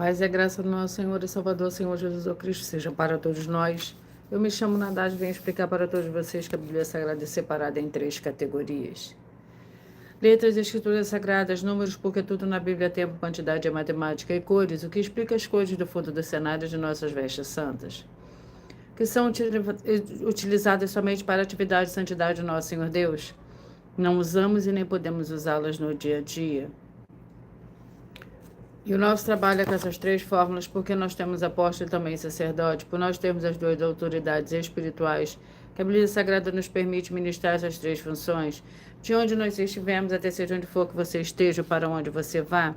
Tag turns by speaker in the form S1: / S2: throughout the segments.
S1: Paz e a graça do nosso Senhor e Salvador, Senhor Jesus Cristo, seja para todos nós. Eu me chamo Nadaz e venho explicar para todos vocês que a Bíblia Sagrada é separada em 3 categorias. Letras, escrituras sagradas, números, porque tudo na Bíblia é tempo, quantidade é matemática, e cores, o que explica as cores do fundo do cenário de nossas vestes santas, que são utilizadas somente para a atividade e santidade do nosso Senhor Deus. Não usamos e nem podemos usá-las no dia a dia. E o nosso trabalho é com essas 3 fórmulas, porque nós temos apóstolo e também sacerdote, por nós termos as 2 autoridades espirituais, que a Bíblia Sagrada nos permite ministrar essas 3 funções, de onde nós estivermos, até seja onde for que você esteja, para onde você vá.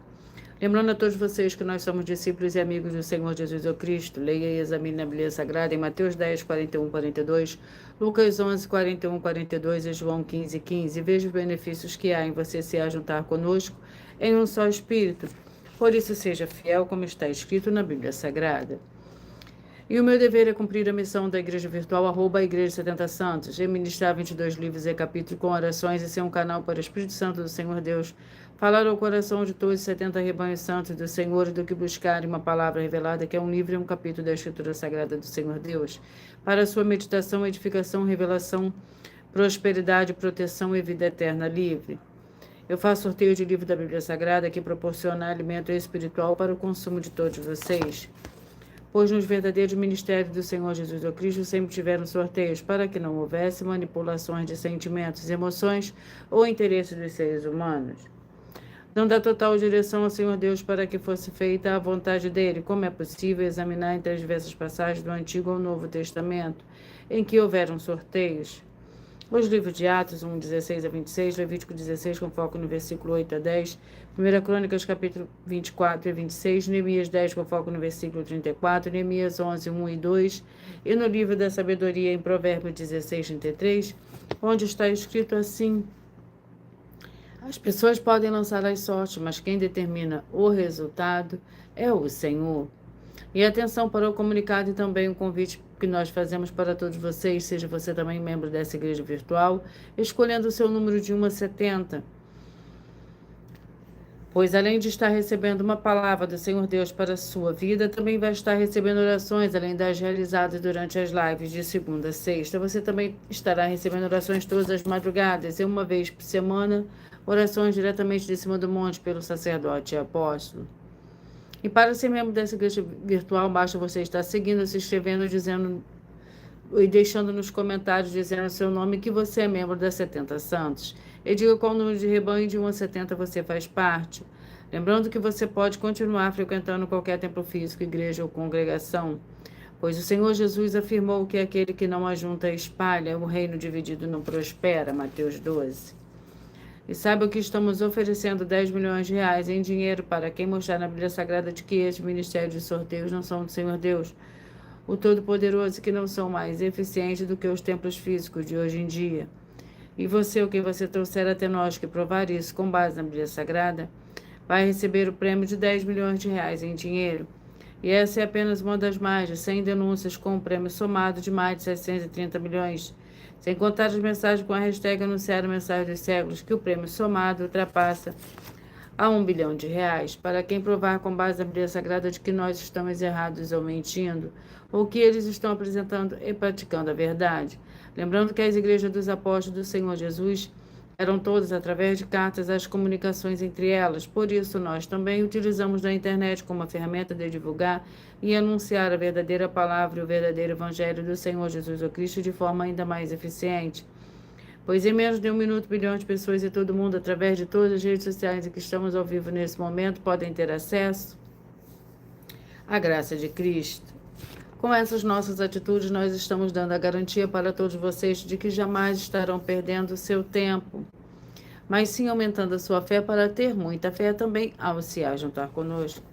S1: Lembrando a todos vocês que nós somos discípulos e amigos do Senhor Jesus Cristo. Leia e examine a Bíblia Sagrada em Mateus 10, 41, 42, Lucas 11, 41, 42 e João 15, 15. E veja os benefícios que há em você se ajuntar conosco em um só Espírito. Por isso, seja fiel, como está escrito na Bíblia Sagrada. E o meu dever é cumprir a missão da Igreja Virtual, @Igreja 70 Santos, e ministrar 22 livros e capítulos com orações e ser um canal para o Espírito Santo do Senhor Deus, falar ao coração de todos os 70 rebanhos santos do Senhor, do que buscarem uma palavra revelada, que é um livro e um capítulo da Escritura Sagrada do Senhor Deus, para a sua meditação, edificação, revelação, prosperidade, proteção e vida eterna livre. Eu faço sorteio de livro da Bíblia Sagrada que proporciona alimento espiritual para o consumo de todos vocês. Pois nos verdadeiros ministérios do Senhor Jesus Cristo sempre tiveram sorteios para que não houvesse manipulações de sentimentos, emoções ou interesses dos seres humanos. Dando a total direção ao Senhor Deus para que fosse feita a vontade dele, como é possível examinar entre as diversas passagens do Antigo ou Novo Testamento, em que houveram sorteios. Os livros de Atos 1, 16 a 26, Levítico 16, com foco no versículo 8 a 10, 1 Crônicas, capítulo 24 e 26, Neemias 10, com foco no versículo 34, Neemias 11, 1 e 2, e no livro da sabedoria, em Provérbios 16, 33, onde está escrito assim: as pessoas podem lançar as sortes, mas quem determina o resultado é o Senhor. E atenção para o comunicado e também o convite que nós fazemos para todos vocês, seja você também membro dessa igreja virtual, escolhendo o seu número de 1 a 70. Pois além de estar recebendo uma palavra do Senhor Deus para a sua vida, também vai estar recebendo orações, além das realizadas durante as lives de segunda a sexta. Você também estará recebendo orações todas as madrugadas e uma vez por semana, orações diretamente de cima do monte pelo sacerdote e apóstolo. E para ser membro dessa igreja virtual, basta você estar seguindo, se inscrevendo, dizendo e deixando nos comentários, dizendo o seu nome, que você é membro das 70 Santos. E diga qual número de rebanho de 1 a 70 você faz parte. Lembrando que você pode continuar frequentando qualquer templo físico, igreja ou congregação, pois o Senhor Jesus afirmou que aquele que não ajunta espalha, o reino dividido não prospera, Mateus 12. E saiba que estamos oferecendo 10 milhões de reais em dinheiro para quem mostrar na Bíblia Sagrada de que estes ministérios de sorteios não são do Senhor Deus, o Todo-Poderoso, que não são mais eficientes do que os templos físicos de hoje em dia. E você, ou quem você trouxer até nós que provar isso com base na Bíblia Sagrada, vai receber o prêmio de 10 milhões de reais em dinheiro. E essa é apenas uma das mais de 100 denúncias com um prêmio somado de mais de 730 milhões. Sem contar as mensagens com a hashtag anunciar a mensagem dos séculos, que o prêmio somado ultrapassa a 1 bilhão de reais, para quem provar com base na Bíblia Sagrada de que nós estamos errados ou mentindo, ou que eles estão apresentando e praticando a verdade. Lembrando que as igrejas dos apóstolos do Senhor Jesus eram todas através de cartas as comunicações entre elas. Por isso, nós também utilizamos da internet como uma ferramenta de divulgar e anunciar a verdadeira palavra e o verdadeiro evangelho do Senhor Jesus Cristo de forma ainda mais eficiente. Pois em menos de 1 minuto, bilhões de pessoas e todo mundo, através de todas as redes sociais em que estamos ao vivo nesse momento, podem ter acesso à graça de Cristo. Com essas nossas atitudes, nós estamos dando a garantia para todos vocês de que jamais estarão perdendo o seu tempo, mas sim aumentando a sua fé para ter muita fé também ao se ajuntar conosco.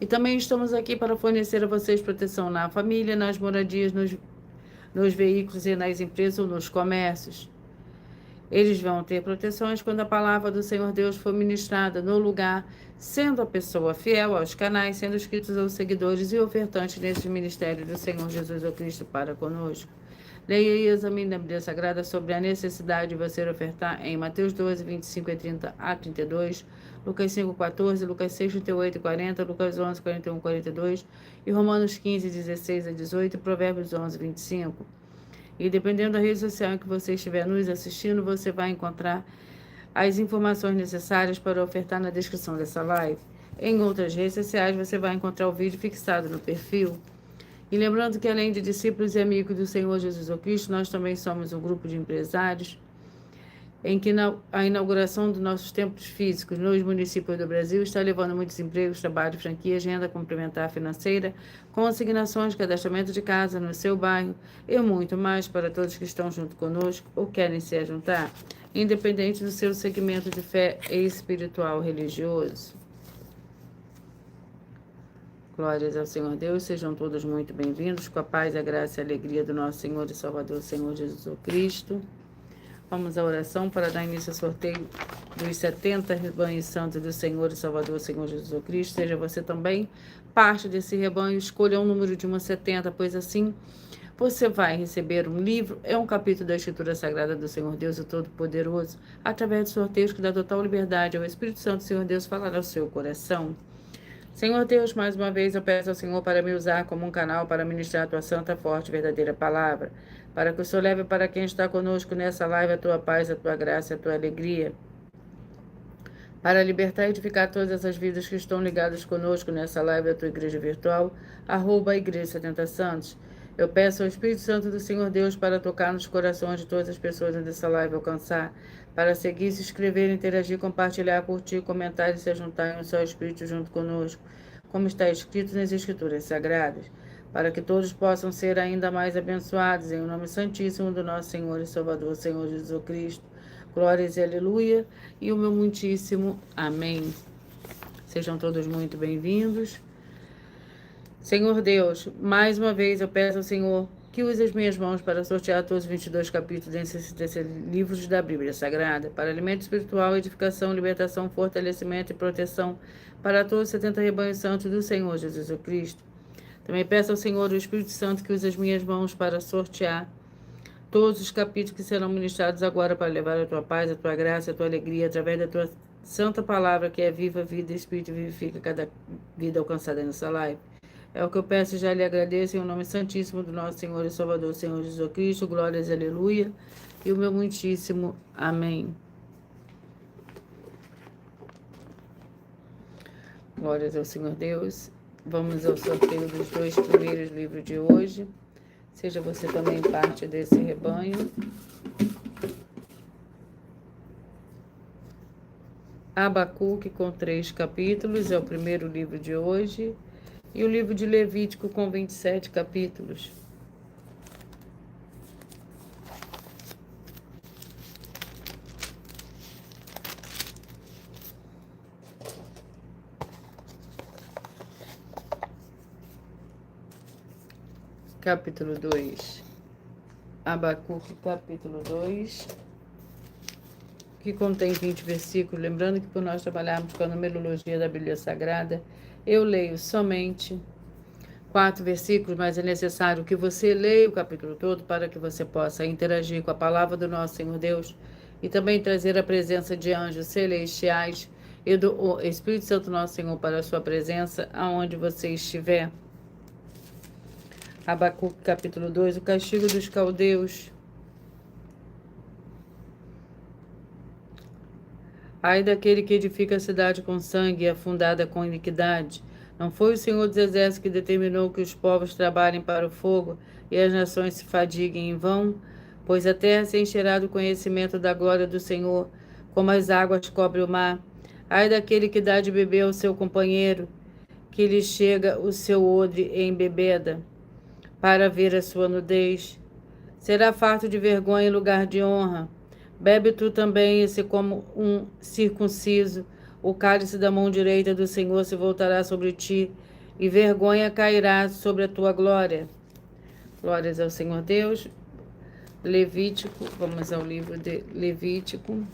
S1: E também estamos aqui para fornecer a vocês proteção na família, nas moradias, nos veículos e nas empresas ou nos comércios. Eles vão ter proteções quando a palavra do Senhor Deus for ministrada no lugar, sendo a pessoa fiel aos canais, sendo inscritos aos seguidores e ofertantes nesse ministério do Senhor Jesus Cristo para conosco. Leia e examine a Bíblia Sagrada sobre a necessidade de você ofertar em Mateus 12, 25 e 30 a 32, Lucas 5:14, Lucas 6:38-40, Lucas 11:41-42 e Romanos 15:16-18 e Provérbios 11:25. E dependendo da rede social em que você estiver nos assistindo, você vai encontrar as informações necessárias para ofertar na descrição dessa live. Em outras redes sociais, você vai encontrar o vídeo fixado no perfil. E lembrando que, além de discípulos e amigos do Senhor Jesus Cristo, nós também somos um grupo de empresários em que a inauguração dos nossos templos físicos nos municípios do Brasil está levando muitos empregos, trabalho, franquias, renda complementar financeira, consignações, cadastramento de casa no seu bairro e muito mais para todos que estão junto conosco ou querem se juntar, independente do seu segmento de fé espiritual religioso. Glórias ao Senhor Deus, sejam todos muito bem-vindos, com a paz, a graça e a alegria do nosso Senhor e Salvador, Senhor Jesus Cristo. Vamos à oração para dar início ao sorteio dos 70 rebanhos santos do Senhor e Salvador, Senhor Jesus Cristo. Seja você também parte desse rebanho, escolha um número de 1 a 70, pois assim você vai receber um livro, é um capítulo da Escritura Sagrada do Senhor Deus, o Todo-Poderoso, através de sorteios que dá total liberdade ao Espírito Santo, Senhor Deus, falar ao seu coração. Senhor Deus, mais uma vez eu peço ao Senhor para me usar como um canal para ministrar a tua santa, forte e verdadeira palavra, para que o Senhor leve para quem está conosco nessa live a tua paz, a tua graça e a tua alegria, para libertar e edificar todas essas vidas que estão ligadas conosco nessa live da tua igreja virtual, @Igreja 70 Santos. Eu peço ao Espírito Santo do Senhor Deus para tocar nos corações de todas as pessoas dessa live alcançar, para seguir, se inscrever, interagir, compartilhar, curtir, comentar e se juntar em um só Espírito junto conosco, como está escrito nas Escrituras Sagradas, para que todos possam ser ainda mais abençoados, em o nome santíssimo do nosso Senhor e Salvador, Senhor Jesus Cristo. Glórias e aleluia, e o meu muitíssimo amém. Sejam todos muito bem-vindos. Senhor Deus, mais uma vez eu peço ao Senhor que use as minhas mãos para sortear todos os 22 capítulos desses livros da Bíblia Sagrada, para alimento espiritual, edificação, libertação, fortalecimento e proteção para todos os 70 rebanhos santos do Senhor Jesus Cristo. Também peço ao Senhor, o Espírito Santo, que use as minhas mãos para sortear todos os capítulos que serão ministrados agora para levar a tua paz, a tua graça, a tua alegria, através da tua santa palavra, que é viva, vida e Espírito, vivifica cada vida alcançada nessa live. É o que eu peço e já lhe agradeço em nome santíssimo do nosso Senhor e Salvador, Senhor Jesus Cristo. Glórias, aleluia, e o meu muitíssimo amém. Glórias ao Senhor Deus. Vamos ao sorteio dos 2 primeiros livros de hoje. Seja você também parte desse rebanho. Abacuque com 3 capítulos, é o primeiro livro de hoje. E o livro de Levítico com 27 capítulos. Capítulo 2. Abacuque, capítulo 2, que contém 20 versículos. Lembrando que por nós trabalharmos com a numerologia da Bíblia Sagrada, eu leio somente 4 versículos, mas é necessário que você leia o capítulo todo para que você possa interagir com a palavra do nosso Senhor Deus e também trazer a presença de anjos celestiais e do Espírito Santo nosso Senhor para a sua presença aonde você estiver. Abacuque, capítulo 2, o castigo dos caldeus. Ai daquele que edifica a cidade com sangue e é fundada com iniquidade. Não foi o Senhor dos Exércitos que determinou que os povos trabalhem para o fogo e as nações se fadiguem em vão? Pois a terra se encherá do conhecimento da glória do Senhor, como as águas cobrem o mar. Ai daquele que dá de beber ao seu companheiro, que lhe chega o seu odre em bebeda, para ver a sua nudez. Será farto de vergonha em lugar de honra. Bebe tu também, esse como um circunciso, o cálice da mão direita do Senhor se voltará sobre ti, e vergonha cairá sobre a tua glória. Glórias ao Senhor Deus. Levítico, vamos ao livro de Levítico.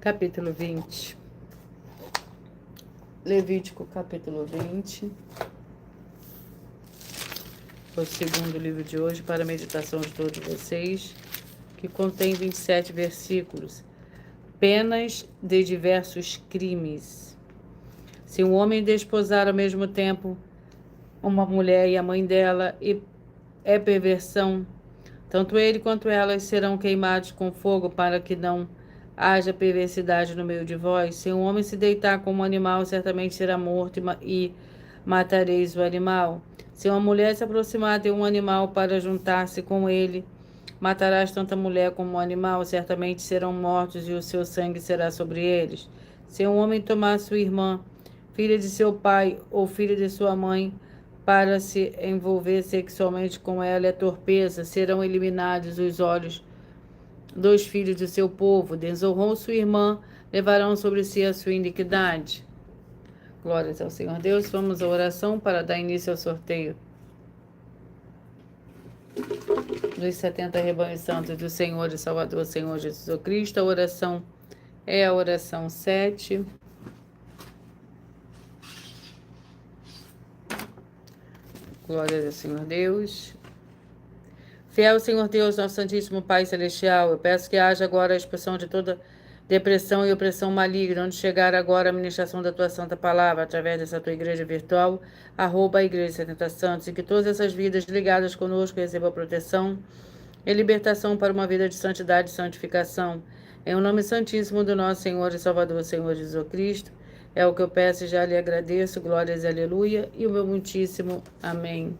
S1: Capítulo 20. Levítico, capítulo 20. o segundo livro de hoje para a meditação de todos vocês, que contém 27 versículos. Penas de diversos crimes. Se um homem desposar ao mesmo tempo uma mulher e a mãe dela é perversão, tanto ele quanto elas serão queimados com fogo para que não haja perversidade no meio de vós. Se um homem se deitar com um animal, certamente será morto e matareis o animal. Se uma mulher se aproximar de um animal para juntar-se com ele, matarás tanto a mulher como o animal, certamente serão mortos e o seu sangue será sobre eles. Se um homem tomar sua irmã, filha de seu pai ou filha de sua mãe, para se envolver sexualmente com ela, é torpeza, serão eliminados os olhos dos filhos do seu povo. Desonrou sua irmã, levarão sobre si a sua iniquidade. Glórias ao Senhor Deus. Vamos à oração para dar início ao sorteio dos 70 rebanhos santos do Senhor e Salvador, Senhor Jesus Cristo. A oração é a oração 7. Glórias ao Senhor Deus. Fiel Senhor Deus, nosso Santíssimo Pai Celestial, eu peço que haja agora a expulsão de toda depressão e opressão maligna, onde chegar agora a ministração da Tua Santa Palavra, através dessa Tua Igreja virtual, @ Igreja 70 Santos, e que todas essas vidas ligadas conosco recebam proteção e libertação para uma vida de santidade e santificação. Em o nome santíssimo do nosso Senhor e Salvador, Senhor Jesus Cristo, é o que eu peço e já lhe agradeço. Glórias e aleluia, e o meu muitíssimo amém.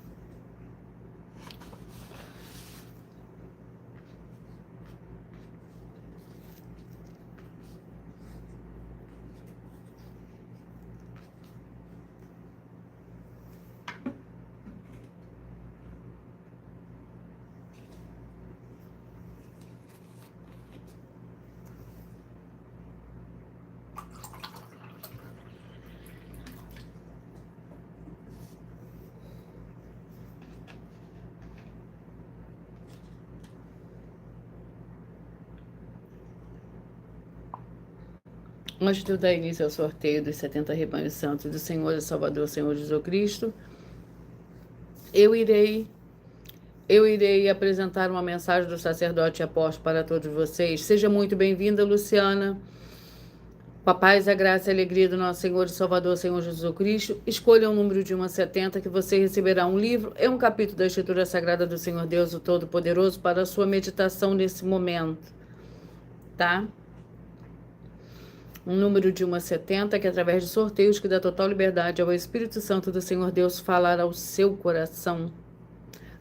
S1: Antes de eu dar início ao sorteio dos 70 rebanhos santos do Senhor e Salvador, Senhor Jesus Cristo, eu irei apresentar uma mensagem do sacerdote e apóstolo para todos vocês. Seja muito bem-vinda, Luciana. Com a paz, a graça e a alegria do nosso Senhor e Salvador, Senhor Jesus Cristo. Escolha um número de 1 a 70 que você receberá um livro e um capítulo da Escritura Sagrada do Senhor Deus, o Todo-Poderoso, para a sua meditação nesse momento, tá? Um número de 1 a 70, que através de sorteios que dá total liberdade ao Espírito Santo do Senhor Deus falar ao seu coração,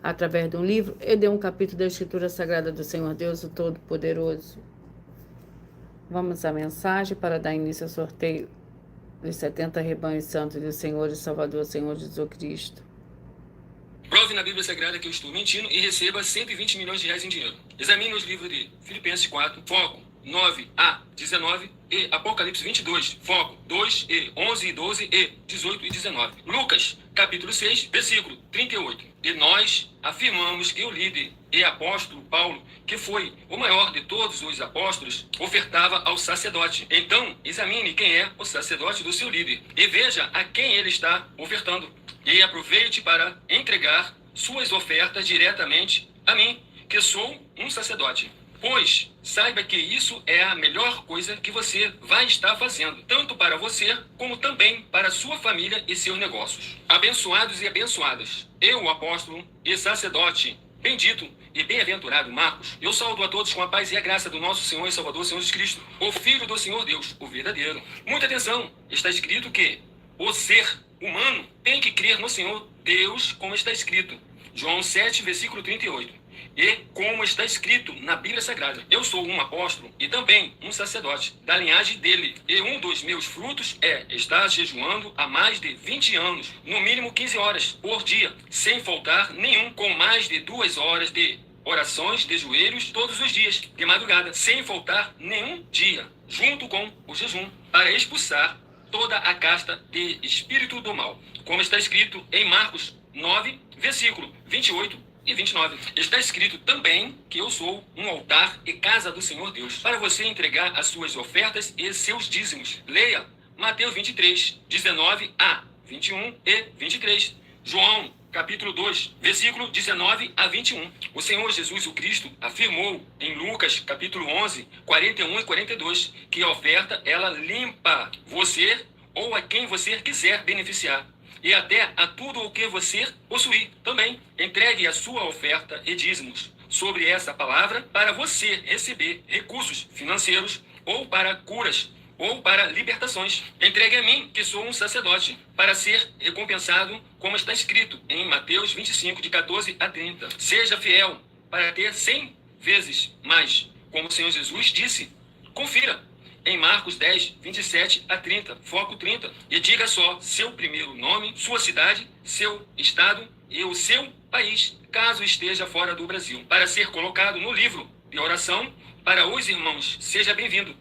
S1: através de um livro e de um capítulo da Escritura Sagrada do Senhor Deus, o Todo-Poderoso. Vamos à mensagem para dar início ao sorteio dos 70 rebanhos santos do Senhor e Salvador, Senhor Jesus Cristo.
S2: Prove na Bíblia Sagrada que eu estou mentindo e receba 120 milhões de reais em dinheiro. Examine os livros de Filipenses 4, foco 9 a 19 e Apocalipse 22, foco 2 e 11 e 12 e 18 e 19. Lucas, capítulo 6, versículo 38. E nós afirmamos que o líder e apóstolo Paulo, que foi o maior de todos os apóstolos, ofertava ao sacerdote. Então, examine quem é o sacerdote do seu líder e veja a quem ele está ofertando. E aproveite para entregar suas ofertas diretamente a mim, que sou um sacerdote. Pois saiba que isso é a melhor coisa que você vai estar fazendo, tanto para você, como também para sua família e seus negócios. Abençoados e abençoadas, eu, apóstolo e sacerdote, bendito e bem-aventurado Marcos, eu saúdo a todos com a paz e a graça do nosso Senhor e Salvador, Senhor Jesus Cristo, o Filho do Senhor Deus, o verdadeiro. Muita atenção, está escrito que o ser humano tem que crer no Senhor Deus, como está escrito. João 7, versículo 38. E como está escrito na Bíblia Sagrada, eu sou um apóstolo e também um sacerdote da linhagem dele. E um dos meus frutos é estar jejuando há mais de 20 anos, no mínimo 15 horas por dia, sem faltar nenhum, com mais de 2 horas de orações de joelhos todos os dias, de madrugada, sem faltar nenhum dia, junto com o jejum, para expulsar toda a casta de espírito do mal. Como está escrito em Marcos 9, versículo 28 e 29. Está escrito também que eu sou um altar e casa do Senhor Deus, para você entregar as suas ofertas e seus dízimos. Leia Mateus 23, 19 a 21 e 23. João capítulo 2, versículo 19 a 21. O Senhor Jesus, o Cristo, afirmou em Lucas, capítulo 11, 41 e 42, que a oferta, ela limpa você ou a quem você quiser beneficiar, e até a tudo o que você possuir também. Entregue a sua oferta e dízimos sobre essa palavra para você receber recursos financeiros ou para curas ou para libertações. Entregue a mim, que sou um sacerdote, para ser recompensado, como está escrito em Mateus 25, de 14 a 30. Seja fiel para ter 100 vezes mais, como o Senhor Jesus disse. Confira em Marcos 10, 27 a 30, foco 30, e diga só seu primeiro nome, sua cidade, seu estado e o seu país, caso esteja fora do Brasil, para ser colocado no livro de oração para os irmãos. Seja bem-vindo.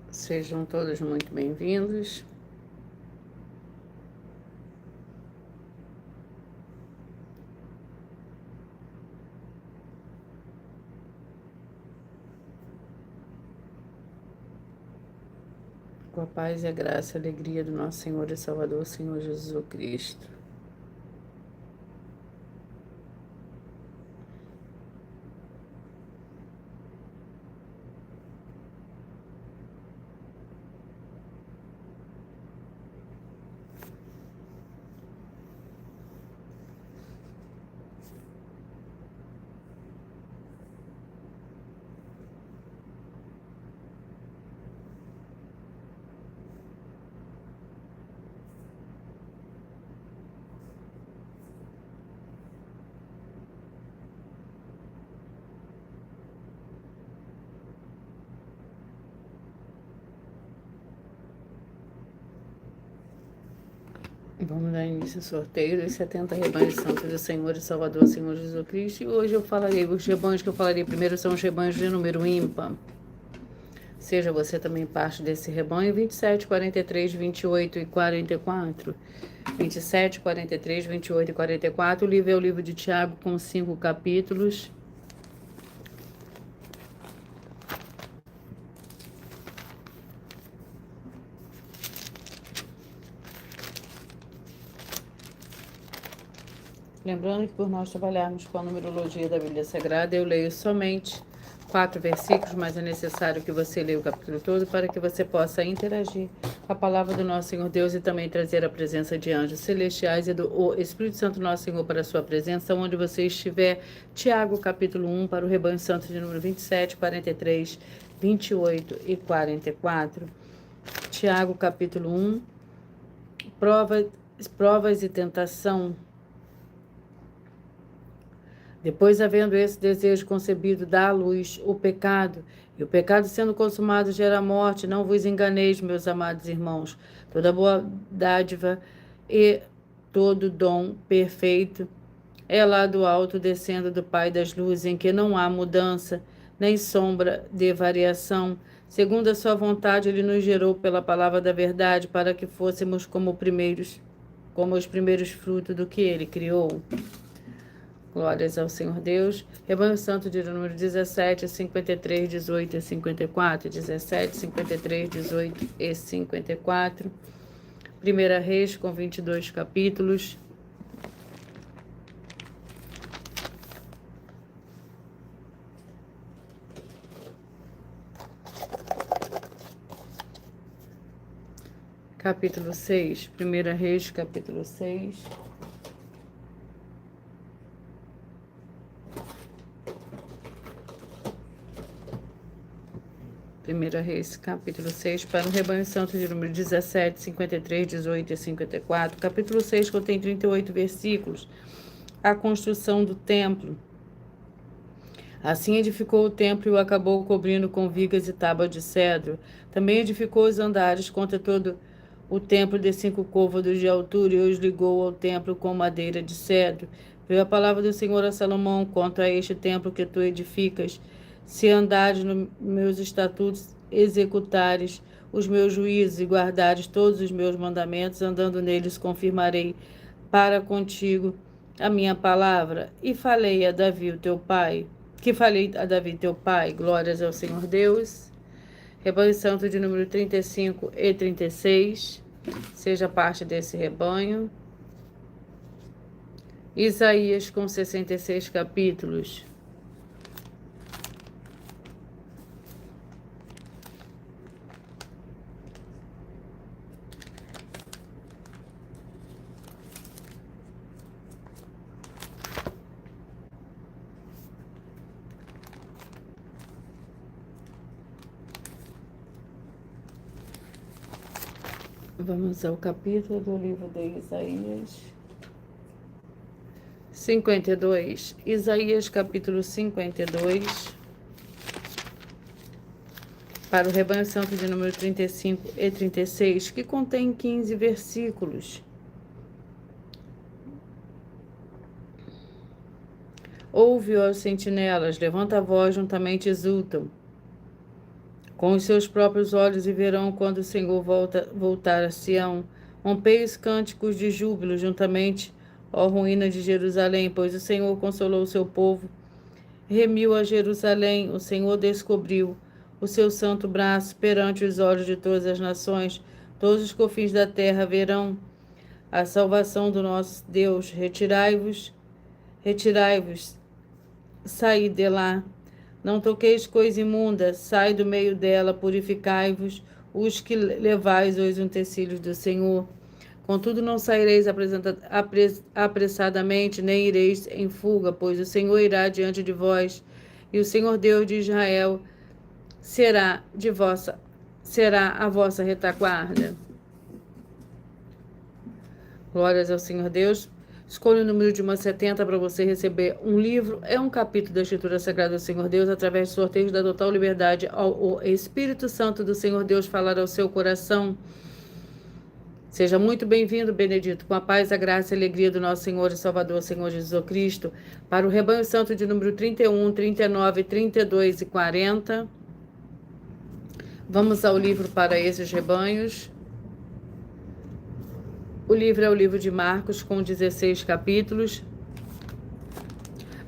S1: Sejam todos muito bem-vindos. Com a paz e a graça e a alegria do nosso Senhor e Salvador, Senhor Jesus Cristo. Vamos dar início ao sorteio dos 70 rebanhos santos do Senhor e Salvador, Senhor Jesus Cristo. E hoje eu falarei, os rebanhos que eu falarei primeiro são os rebanhos de número ímpar. Seja você também parte desse rebanho, 27, 43, 28 e 44. 27, 43, 28 e 44. O livro é o livro de Tiago, com 5 capítulos. Lembrando que por nós trabalharmos com a numerologia da Bíblia Sagrada, eu leio somente 4 versículos, mas é necessário que você leia o capítulo todo para que você possa interagir com a palavra do nosso Senhor Deus e também trazer a presença de anjos celestiais e do Espírito Santo nosso Senhor para a sua presença, onde você estiver. Tiago, capítulo 1, para o rebanho santo de número 27, 43, 28 e 44. Tiago, capítulo 1, provas e tentação. Depois, havendo esse desejo concebido, dá à luz o pecado. E o pecado, sendo consumado, gera morte. Não vos enganeis, meus amados irmãos. Toda boa dádiva e todo dom perfeito é lá do alto, descendo do Pai das luzes, em que não há mudança, nem sombra de variação. Segundo a sua vontade, ele nos gerou pela palavra da verdade, para que fôssemos como os primeiros frutos do que ele criou. Glórias ao Senhor Deus. Rebanho Santo de número 17, 53, 18 e 54. 17, 53, 18 e 54. Primeira Reis, com 22 capítulos. Capítulo 6. Primeira Reis, capítulo 6. Primeira Reis, capítulo 6, para o rebanho santo de número 17, 53, 18 e 54. Capítulo 6 contém 38 versículos. A construção do templo. Assim edificou o templo e o acabou cobrindo com vigas e tábuas de cedro. Também edificou os andares contra todo o templo de 5 côvados de altura e os ligou ao templo com madeira de cedro. Veio a palavra do Senhor a Salomão contra este templo que tu edificas. Se andares nos meus estatutos, executares os meus juízos e guardares todos os meus mandamentos, andando neles, confirmarei para contigo a minha palavra. E falei a Davi, teu pai, glórias ao Senhor Deus. Rebanho Santo de número 35 e 36. seja parte desse rebanho. Isaías com 66 capítulos. Vamos ao capítulo do livro de Isaías. 52. Isaías capítulo 52. Para o rebanho santo de número 35 e 36, que contém 15 versículos. Ouve, ó sentinelas, levanta a voz, juntamente exultam. Com os seus próprios olhos e verão quando o Senhor voltar a Sião. Rompei os cânticos de júbilo juntamente, ó ruína de Jerusalém, pois o Senhor consolou o seu povo. Remiu a Jerusalém, o Senhor descobriu o seu santo braço perante os olhos de todas as nações. Todos os confins da terra verão a salvação do nosso Deus. Retirai-vos, saí de lá. Não toqueis coisa imunda, sai do meio dela, purificai-vos, os que levais os utensílios do Senhor. Contudo, não saireis apressadamente, nem ireis em fuga, pois o Senhor irá diante de vós, e o Senhor Deus de Israel será a vossa retaguarda. Glórias ao Senhor Deus. Escolha o número de 170 para você receber um livro. É um capítulo da Escritura Sagrada do Senhor Deus, através de sorteios da total liberdade ao Espírito Santo do Senhor Deus falar ao seu coração. Seja muito bem-vindo, Benedito, com a paz, a graça e a alegria do nosso Senhor e Salvador, Senhor Jesus Cristo, para o rebanho santo de número 31, 39, 32 e 40. Vamos ao livro para esses rebanhos. O livro é o livro de Marcos, com 16 capítulos.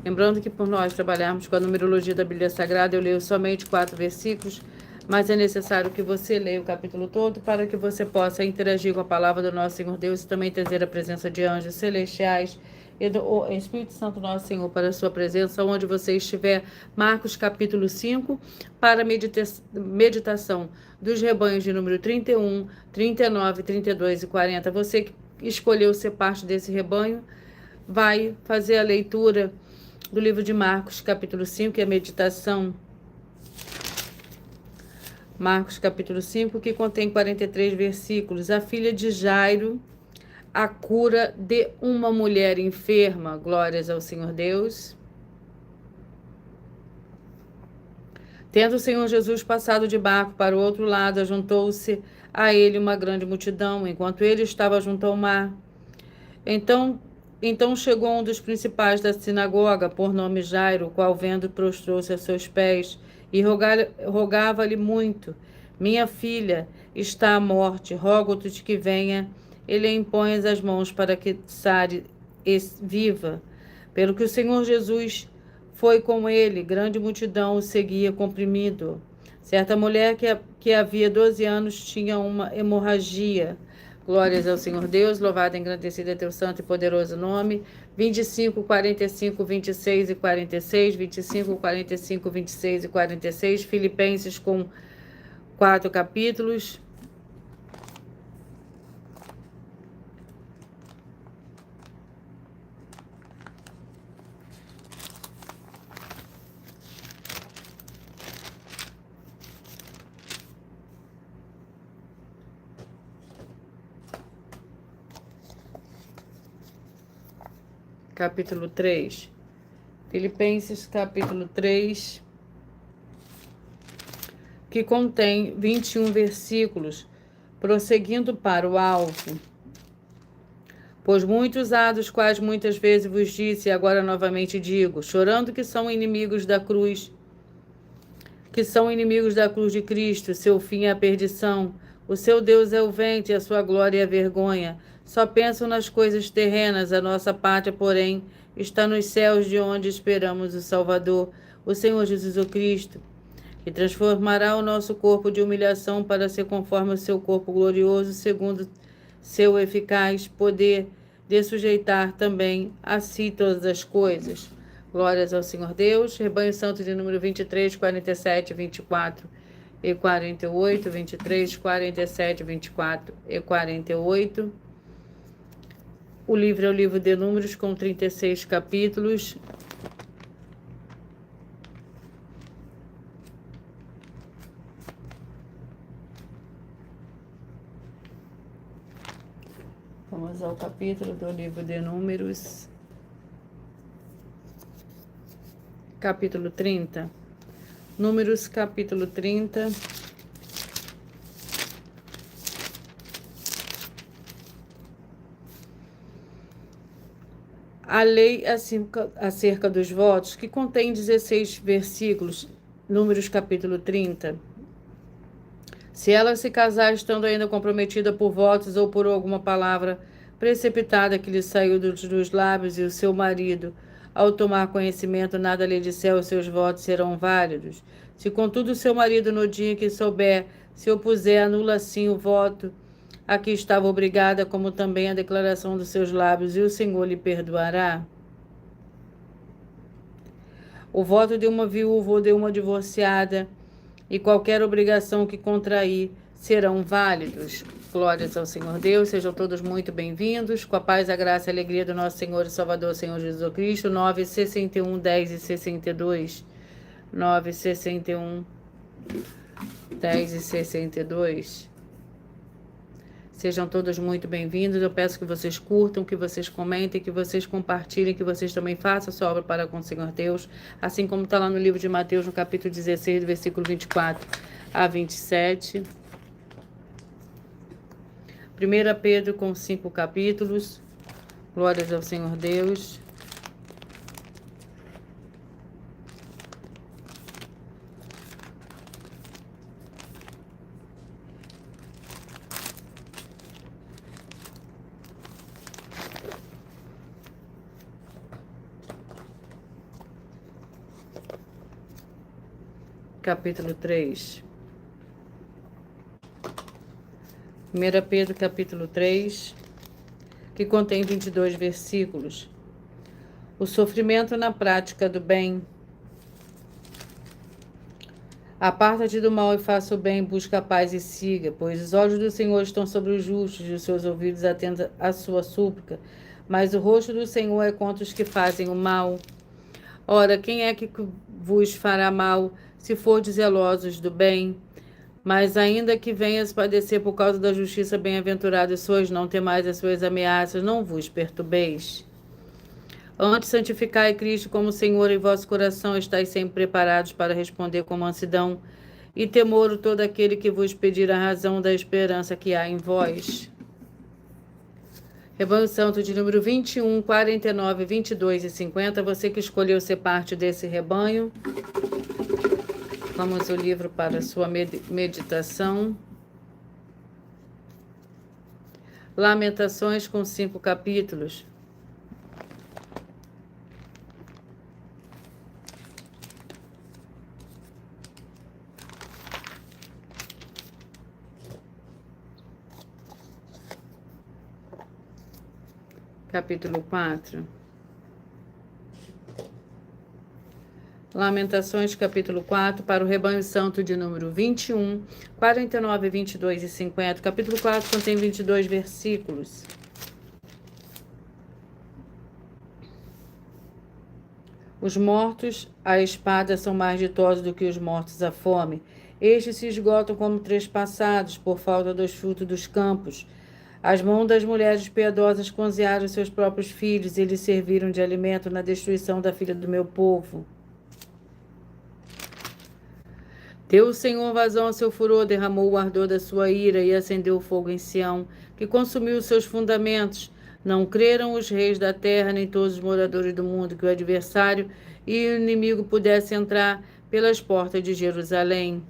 S1: Lembrando que por nós trabalharmos com a numerologia da Bíblia Sagrada, eu leio somente 4 versículos, mas é necessário que você leia o capítulo todo para que você possa interagir com a palavra do nosso Senhor Deus e também trazer a presença de anjos celestiais e do Espírito Santo nosso Senhor para a sua presença, onde você estiver. Marcos capítulo 5, para meditação dos rebanhos de número 31, 39, 32 e 40. Você que escolheu ser parte desse rebanho, vai fazer a leitura do livro de Marcos capítulo 5, que é a meditação. Marcos capítulo 5, que contém 43 versículos. A filha de Jairo, a cura de uma mulher enferma. Glórias ao Senhor Deus. Tendo o Senhor Jesus passado de barco para o outro lado, ajuntou-se a ele uma grande multidão, enquanto ele estava junto ao mar. Então chegou um dos principais da sinagoga, por nome Jairo, o qual, vendo, prostrou-se a seus pés e rogava-lhe muito: minha filha está à morte, rogo-te que venha e lhe imponhas as mãos para que sare viva. Pelo que o Senhor Jesus foi com ele, grande multidão o seguia comprimido. Certa mulher que havia 12 anos tinha uma hemorragia. Glórias ao Senhor Deus, louvado e engrandecido é teu santo e poderoso nome. 25, 45, 26 e 46, 25, 45, 26 e 46, Filipenses com 4 capítulos. Capítulo 3. Filipenses, capítulo 3, que contém 21 versículos, prosseguindo para o alvo. Pois muitos há, dos quais muitas vezes vos disse, e agora novamente digo, chorando que são inimigos da cruz de Cristo, seu fim é a perdição, o seu Deus é o vento e a sua glória é a vergonha. Só pensam nas coisas terrenas, a nossa pátria, porém, está nos céus, de onde esperamos o Salvador, o Senhor Jesus Cristo, que transformará o nosso corpo de humilhação para ser conforme o seu corpo glorioso, segundo seu eficaz poder de sujeitar também a si todas as coisas. Glórias ao Senhor Deus. Rebanho Santo de número 23, 47, 24 e 48, 23, 47, 24 e 48. O livro é o livro de Números, com 36 capítulos. Vamos ao capítulo do livro de Números, capítulo 30. Números, capítulo 30. A lei acerca dos votos, que contém 16 versículos, Números capítulo 30. Se ela se casar estando ainda comprometida por votos ou por alguma palavra precipitada que lhe saiu dos lábios, e o seu marido, ao tomar conhecimento, nada lhe disser, os seus votos serão válidos. Se contudo seu marido, no dia em que souber, se opuser, anula assim o voto a que estava obrigada, como também a declaração dos seus lábios, e o Senhor lhe perdoará. O voto de uma viúva ou de uma divorciada e qualquer obrigação que contrair serão válidos. Glórias ao Senhor Deus, sejam todos muito bem-vindos, com a paz, a graça e a alegria do nosso Senhor e Salvador, Senhor Jesus Cristo. 9, 61, 10 e 62. 9, 61, 10 e 62. Sejam todos muito bem-vindos. Eu peço que vocês curtam, que vocês comentem, que vocês compartilhem, que vocês também façam a sua obra para com o Senhor Deus, assim como está lá no livro de Mateus, no capítulo 16, do versículo 24 a 27. 1 Pedro, com 5 capítulos. Glórias ao Senhor Deus. Capítulo 3. 1 Pedro, capítulo 3, que contém 22 versículos. O sofrimento na prática do bem. Aparta-te do mal e faça o bem, busca a paz e siga, pois os olhos do Senhor estão sobre os justos e os seus ouvidos atentam à sua súplica, mas o rosto do Senhor é contra os que fazem o mal. Ora, quem é que vos fará mal, se fordes zelosos do bem? Mas ainda que venhas padecer por causa da justiça, bem-aventurados sois, não temais as suas ameaças, não vos perturbeis. Antes santificai Cristo como Senhor em vosso coração, estáis sempre preparados para responder com mansidão e temor todo aquele que vos pedir a razão da esperança que há em vós. Rebanho Santo de número 21, 49, 22 e 50, você que escolheu ser parte desse rebanho. Vamos ao livro para a sua meditação. Lamentações, com 5 capítulos. Capítulo 4. Lamentações, capítulo 4, para o rebanho santo de número 21, 49, 22 e 50. Capítulo 4 contém 22 versículos. Os mortos à espada são mais ditosos do que os mortos à fome. Estes se esgotam como trespassados por falta dos frutos dos campos. As mãos das mulheres piedosas cozinharam seus próprios filhos e lhes serviram de alimento na destruição da filha do meu povo. Deu o Senhor vazão ao seu furor, derramou o ardor da sua ira e acendeu o fogo em Sião, que consumiu os seus fundamentos. Não creram os reis da terra, nem todos os moradores do mundo, que o adversário e o inimigo pudessem entrar pelas portas de Jerusalém.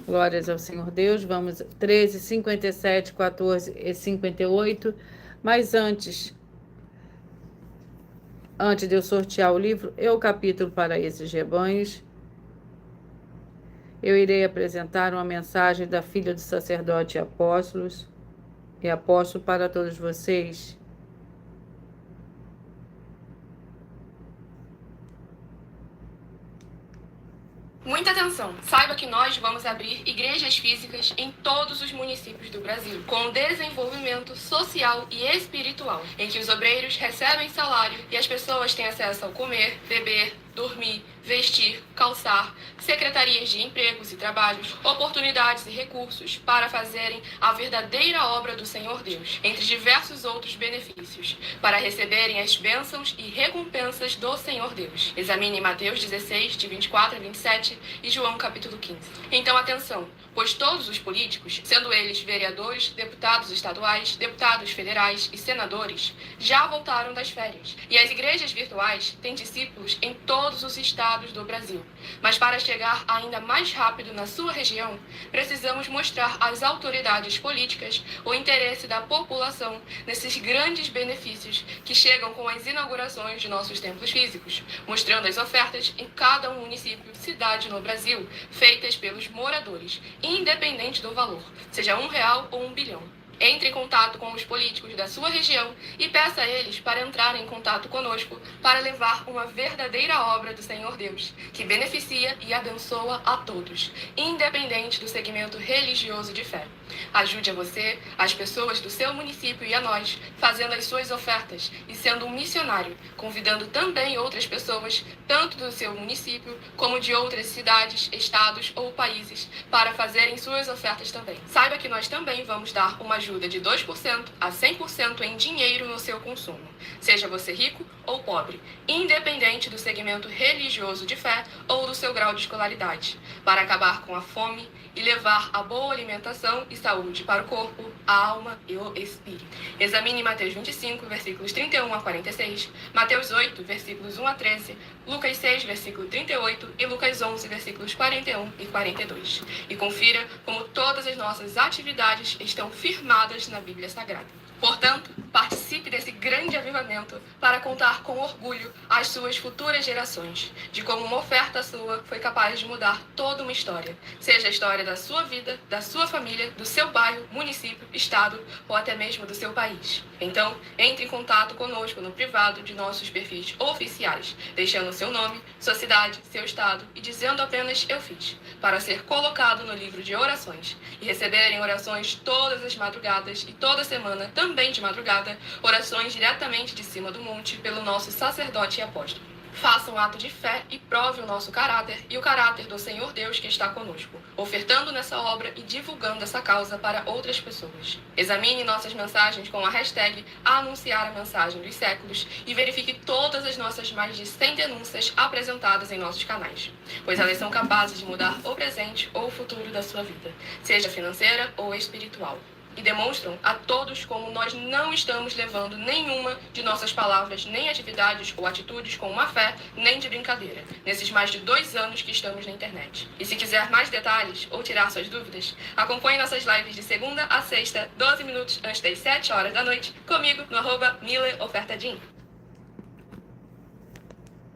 S1: Glórias ao Senhor Deus. Vamos 13, 57, 14 e 58. Mas antes de eu sortear o livro e o capítulo para esses rebanhos, eu irei apresentar uma mensagem da filha do sacerdote e apóstolos. e apóstolo para todos vocês.
S3: Muita atenção! Saiba que nós vamos abrir igrejas físicas em todos os municípios do Brasil, com desenvolvimento social e espiritual, em que os obreiros recebem salário e as pessoas têm acesso ao comer, beber, dormir, vestir, calçar, secretarias de empregos e trabalhos, oportunidades e recursos para fazerem a verdadeira obra do Senhor Deus, entre diversos outros benefícios, para receberem as bênçãos e recompensas do Senhor Deus. Examine Mateus 16, de 24 a 27 e João capítulo 15. Então atenção, pois todos os políticos, sendo eles vereadores, deputados estaduais, deputados federais e senadores, já voltaram das férias. E as igrejas virtuais têm discípulos em todos os estados do Brasil. Mas para chegar ainda mais rápido na sua região, precisamos mostrar às autoridades políticas o interesse da população nesses grandes benefícios que chegam com as inaugurações de nossos templos físicos, mostrando as ofertas em cada município, cidade no Brasil, feitas pelos moradores, independente do valor, seja R$1 ou 1 bilhão. Entre em contato com os políticos da sua região e peça a eles para entrarem em contato conosco para levar uma verdadeira obra do Senhor Deus, que beneficia e abençoa a todos, independente do segmento religioso de fé. Ajude a você, as pessoas do seu município e a nós, fazendo as suas ofertas e sendo um missionário, convidando também outras pessoas, tanto do seu município como de outras cidades, estados ou países, para fazerem suas ofertas também. Saiba que nós também vamos dar uma ajuda de 2% a 100% em dinheiro no seu consumo, seja você rico ou pobre, independente do segmento religioso de fé ou do seu grau de escolaridade, para acabar com a fome e levar a boa alimentação e saúde para o corpo, a alma e o espírito. Examine Mateus 25, versículos 31 a 46, Mateus 8, versículos 1 a 13, Lucas 6, versículo 38 e Lucas 11, versículos 41 e 42. E confira como todas as nossas atividades estão firmadas na Bíblia Sagrada. Portanto, participe desse grande avivamento para contar com orgulho às suas futuras gerações, de como uma oferta sua foi capaz de mudar toda uma história, seja a história da sua vida, da sua família, do seu bairro, município, estado ou até mesmo do seu país. Então, entre em contato conosco no privado de nossos perfis oficiais, deixando seu nome, sua cidade, seu estado e dizendo apenas "eu fiz", para ser colocado no livro de orações e receberem orações todas as madrugadas e toda semana, também de madrugada, orações diretamente de cima do monte pelo nosso sacerdote e apóstolo. Faça um ato de fé e prove o nosso caráter e o caráter do Senhor Deus que está conosco, ofertando nessa obra e divulgando essa causa para outras pessoas. Examine nossas mensagens com a hashtag Anunciar a Mensagem dos Séculos e verifique todas as nossas mais de 100 denúncias apresentadas em nossos canais, pois elas são capazes de mudar o presente ou o futuro da sua vida, seja financeira ou espiritual. E demonstram a todos como nós não estamos levando nenhuma de nossas palavras, nem atividades ou atitudes com má fé, nem de brincadeira, nesses mais de 2 anos que estamos na internet. E se quiser mais detalhes ou tirar suas dúvidas, acompanhe nossas lives de segunda a sexta, 12 minutos antes das 7 horas da noite, comigo no @MillerOfertaDin.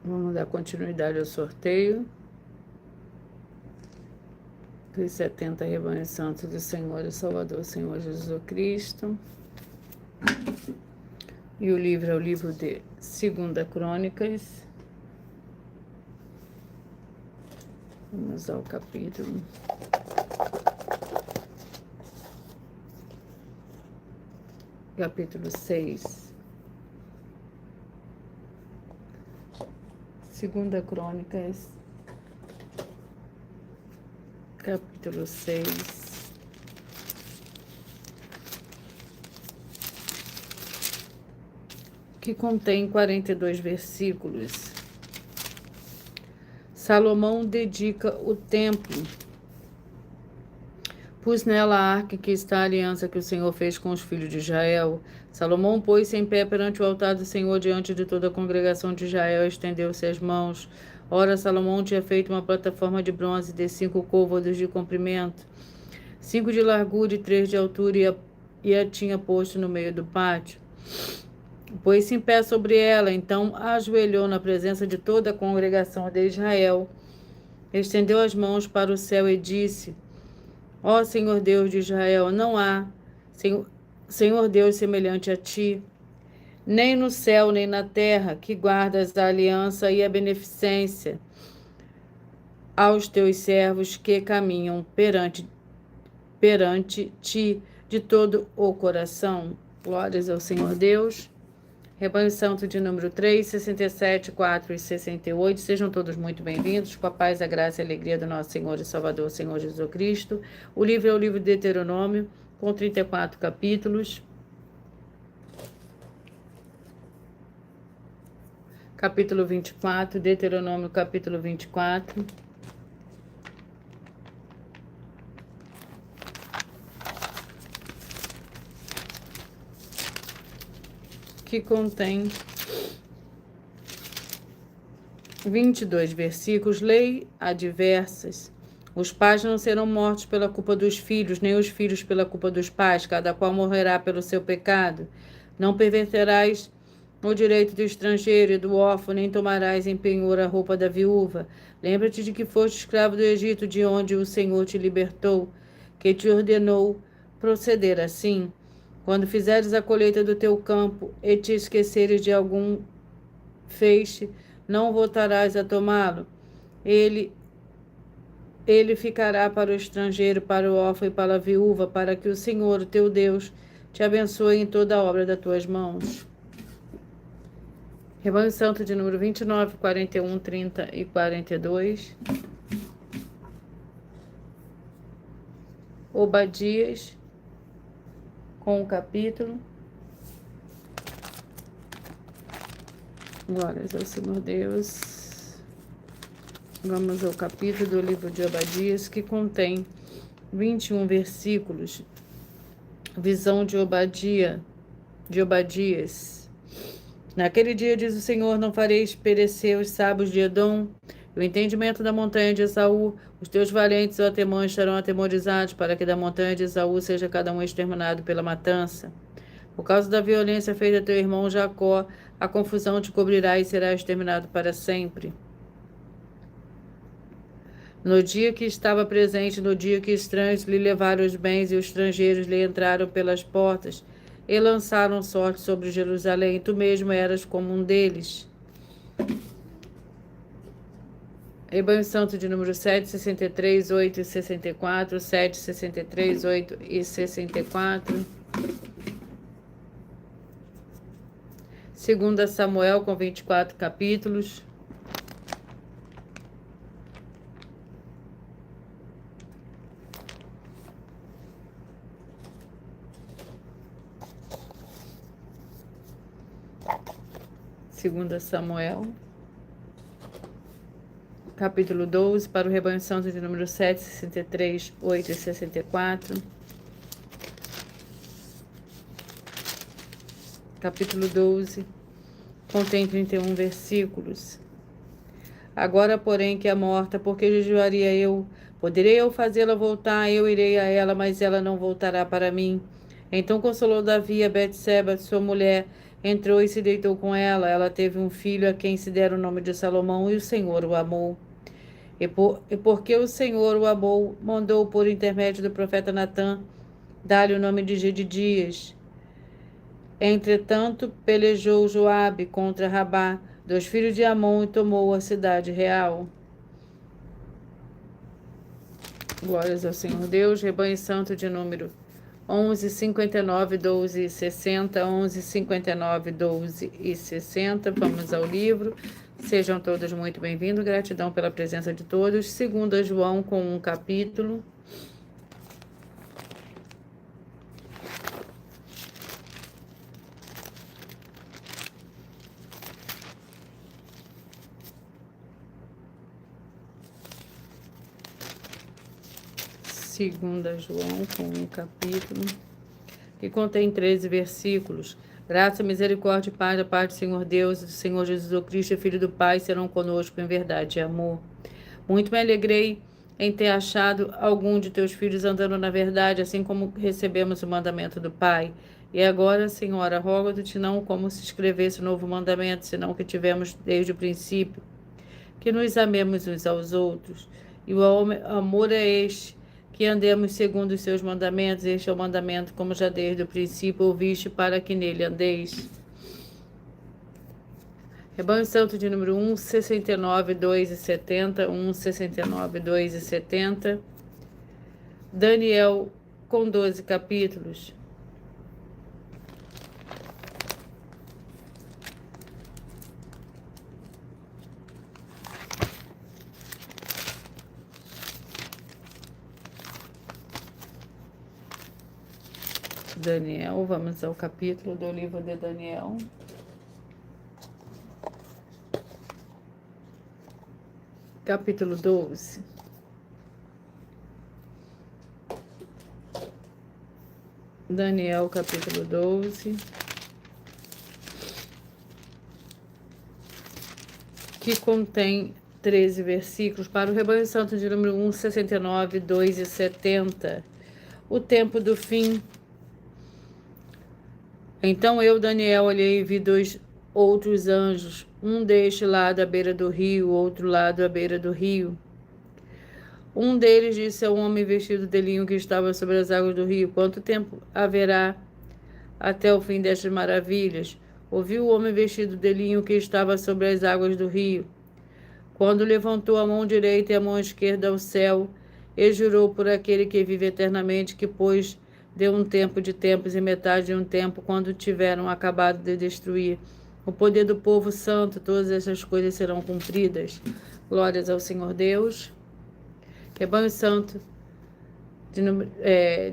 S1: Vamos dar continuidade ao sorteio dos 70 rebanhos santos do Senhor e Salvador, Senhor Jesus Cristo. E o livro é o livro de 2 Crônicas. Vamos ao capítulo. Capítulo 6. 2 Crônicas, capítulo 6, que contém 42 versículos. Salomão dedica o templo. Pus nela a arca que está a aliança que o Senhor fez com os filhos de Israel. Salomão pôs-se em pé perante o altar do Senhor diante de toda a congregação de Israel, estendeu-se as mãos. Ora, Salomão tinha feito uma plataforma de bronze de 5 côvados de comprimento, 5 de largura e 3 de altura, e a tinha posto no meio do pátio. Pôs-se em pé sobre ela, então ajoelhou na presença de toda a congregação de Israel, estendeu as mãos para o céu e disse: Ó Senhor Deus de Israel, não há Senhor Deus, semelhante a ti, nem no céu nem na terra, que guardas a aliança e a beneficência aos teus servos que caminham perante ti de todo o coração. Glórias ao Senhor Deus. Rebanho Santo de número 3, 67, 4 e 68. Sejam todos muito bem-vindos, com a paz, a graça e a alegria do nosso Senhor e Salvador, Senhor Jesus Cristo. O livro é o livro de Deuteronômio, com 34 capítulos. Capítulo 24, Deuteronômio, capítulo 24. Que contém 22 versículos. Lei adversas. Os pais não serão mortos pela culpa dos filhos, nem os filhos pela culpa dos pais, cada qual morrerá pelo seu pecado. Não perverterás o direito do estrangeiro e do órfão, nem tomarás em penhor a roupa da viúva. Lembra-te de que foste escravo do Egito, de onde o Senhor te libertou, que te ordenou proceder assim. Quando fizeres a colheita do teu campo e te esqueceres de algum feixe, não voltarás a tomá-lo. Ele ficará para o estrangeiro, para o órfão e para a viúva, para que o Senhor, o teu Deus, te abençoe em toda a obra das tuas mãos. Rebanho Santo de número 29, 41, 30 e 42. Obadias, com o capítulo. Glórias ao Senhor Deus. Vamos ao capítulo do livro de Obadias, que contém 21 versículos. Visão de Obadias. Naquele dia, diz o Senhor, não fareis perecer os sábios de Edom, o entendimento da montanha de Esaú. Os teus valentes, ó Temã, estarão atemorizados, para que da montanha de Esaú seja cada um exterminado pela matança. Por causa da violência feita a teu irmão Jacó, a confusão te cobrirá e será exterminado para sempre. No dia que estava presente, no dia que estranhos lhe levaram os bens e os estrangeiros lhe entraram pelas portas e lançaram sorte sobre Jerusalém, tu mesmo eras como um deles. Rebanho Santo de número 7, 63, 8 e 64, 7, 63, 8 e 64. 2 Samuel, com 24 capítulos. Segunda Samuel, capítulo 12, para o Rebanho Santo de número 7, 63, 8 e 64. Capítulo 12, contém 31 versículos. Agora, porém, que é morta, porque jejuaria eu? Poderei eu fazê-la voltar? Eu irei a ela, mas ela não voltará para mim. Então consolou Davi a Betseba, sua mulher, entrou e se deitou com ela. Ela teve um filho, a quem se dera o nome de Salomão, e o Senhor o amou. E porque o Senhor o amou, mandou por intermédio do profeta Natã dar-lhe o nome de Jedidias. Entretanto, pelejou Joabe contra Rabá, dos filhos de Amon, e tomou a cidade real. Glórias ao Senhor Deus. Rebanho Santo de número 11, 59, 12 e 60, 11, 59, 12 e 60. Vamos ao livro. Sejam todos muito bem-vindos. Gratidão pela presença de todos. 2 João, com um capítulo. Segunda João, com um capítulo, que contém 13 versículos. Graça, misericórdia e paz da parte do Senhor Deus e do Senhor Jesus Cristo, Filho do Pai, serão conosco em verdade e amor. Muito me alegrei em ter achado algum de teus filhos andando na verdade, assim como recebemos o mandamento do Pai. E agora, Senhora, rogo-te não como se escrevesse o novo mandamento, senão que tivemos desde o princípio, que nos amemos uns aos outros. E o amor é este, que andemos segundo os seus mandamentos. Este é o mandamento, como já desde o princípio ouviste, para que nele andeis. Rebanho Santo de número 1, 69, 2 e 70. 1, 69, 2 e 70. Daniel com 12 capítulos. Daniel, vamos ao capítulo do livro de Daniel. Capítulo 12. Daniel, capítulo 12. Que contém 13 versículos para o rebanho santo de número 1, 69, 2 e 70. O tempo do fim. Então eu, Daniel, olhei e vi 2 outros anjos, um deste lado à beira do rio, outro lado à beira do rio. Um deles disse ao homem vestido de linho que estava sobre as águas do rio: quanto tempo haverá até o fim destas maravilhas? Ouvi o homem vestido de linho que estava sobre as águas do rio, quando levantou a mão direita e a mão esquerda ao céu, e jurou por aquele que vive eternamente, que pois deu um tempo de tempos e metade de um tempo, quando tiveram acabado de destruir o poder do povo santo, todas essas coisas serão cumpridas. Glórias ao Senhor Deus. Rebanho Santo de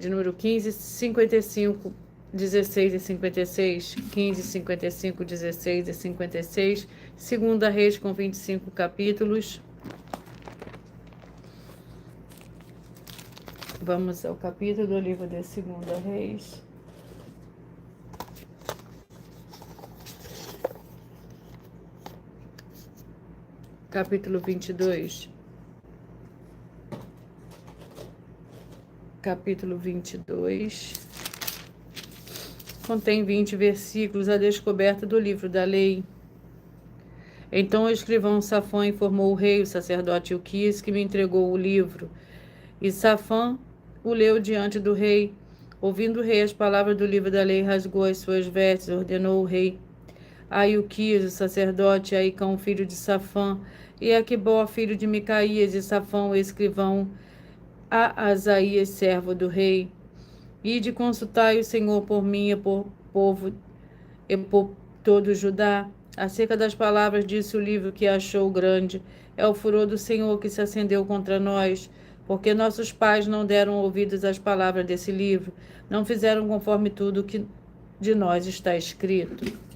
S1: número 15, 55, 16 e 56. 15, 55, 16 e 56. Segunda Reis com 25 capítulos. Vamos ao capítulo do livro de Segunda Reis. Capítulo 22. Capítulo 22. Contém 20 versículos, a descoberta do livro da lei. Então o escrivão Safã informou o rei, o sacerdote Ilquias, que me entregou o livro. E Safã o leu diante do rei. Ouvindo o rei as palavras do livro da lei, rasgou as suas vestes, ordenou o rei a Ilquias, o sacerdote, a Aicão, filho de Safã, e a Aquibó, filho de Micaías, e Safã, o escrivão, a Asaías, servo do rei: ide consultai o Senhor por mim e por povo e por todo Judá. Acerca das palavras, disse o livro que achou grande: é o furor do Senhor que se acendeu contra nós, porque nossos pais não deram ouvidos às palavras desse livro, não fizeram conforme tudo que de nós está escrito.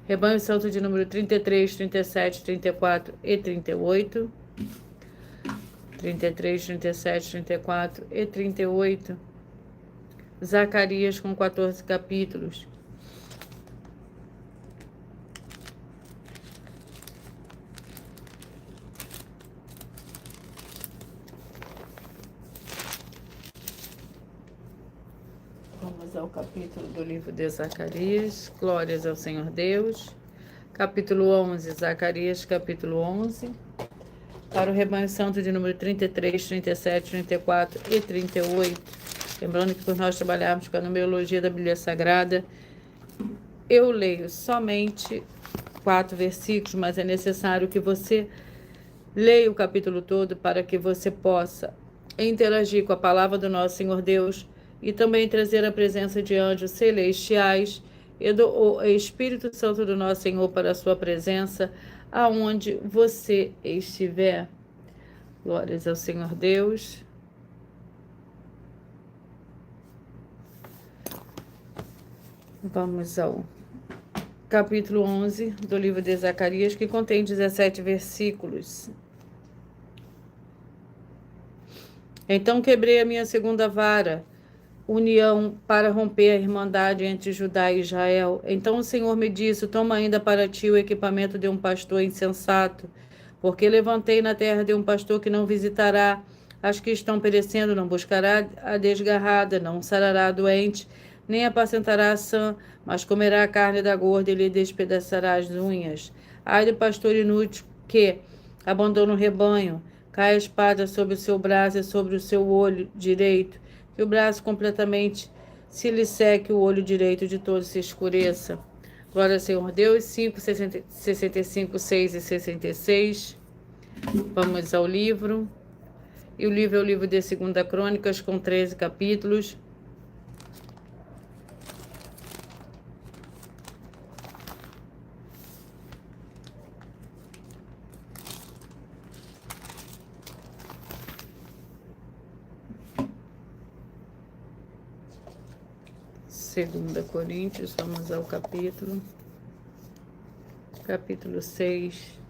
S1: Rebanho Santo de número 33, 37, 34 e 38. 33, 37, 34 e 38. Zacarias com 14 capítulos. Vamos ao capítulo do livro de Zacarias. Glórias ao Senhor Deus. Capítulo 11, Zacarias, capítulo 11. Para o rebanho santo de número 33, 37, 34 e 38. Lembrando que por nós trabalharmos com a numerologia da Bíblia Sagrada, eu leio somente 4 versículos, mas é necessário que você leia o capítulo todo para que você possa interagir com a palavra do nosso Senhor Deus e também trazer a presença de anjos celestiais e do Espírito Santo do nosso Senhor para a sua presença, aonde você estiver. Glórias ao Senhor Deus. Vamos ao capítulo 11 do livro de Zacarias, que contém 17 versículos. Então quebrei a minha segunda vara, união para romper a irmandade entre Judá e Israel. Então o Senhor me disse: toma ainda para ti o equipamento de um pastor insensato, porque levantei na terra de um pastor que não visitará as que estão perecendo, não buscará a desgarrada, não sarará a doente, nem apacentará a sã, mas comerá a carne da gorda e lhe despedaçará as unhas. Ai do pastor inútil que abandona o rebanho, Cai a espada sobre o seu braço e sobre o seu olho direito, que o braço completamente se lhe seque, o olho direito de todo se escureça. Glória ao Senhor Deus. 5, 65, 6 e 66. Vamos ao livro. E o livro é o livro de 2 Crônicas, com 13 capítulos. Segunda Coríntios, vamos ao capítulo 6.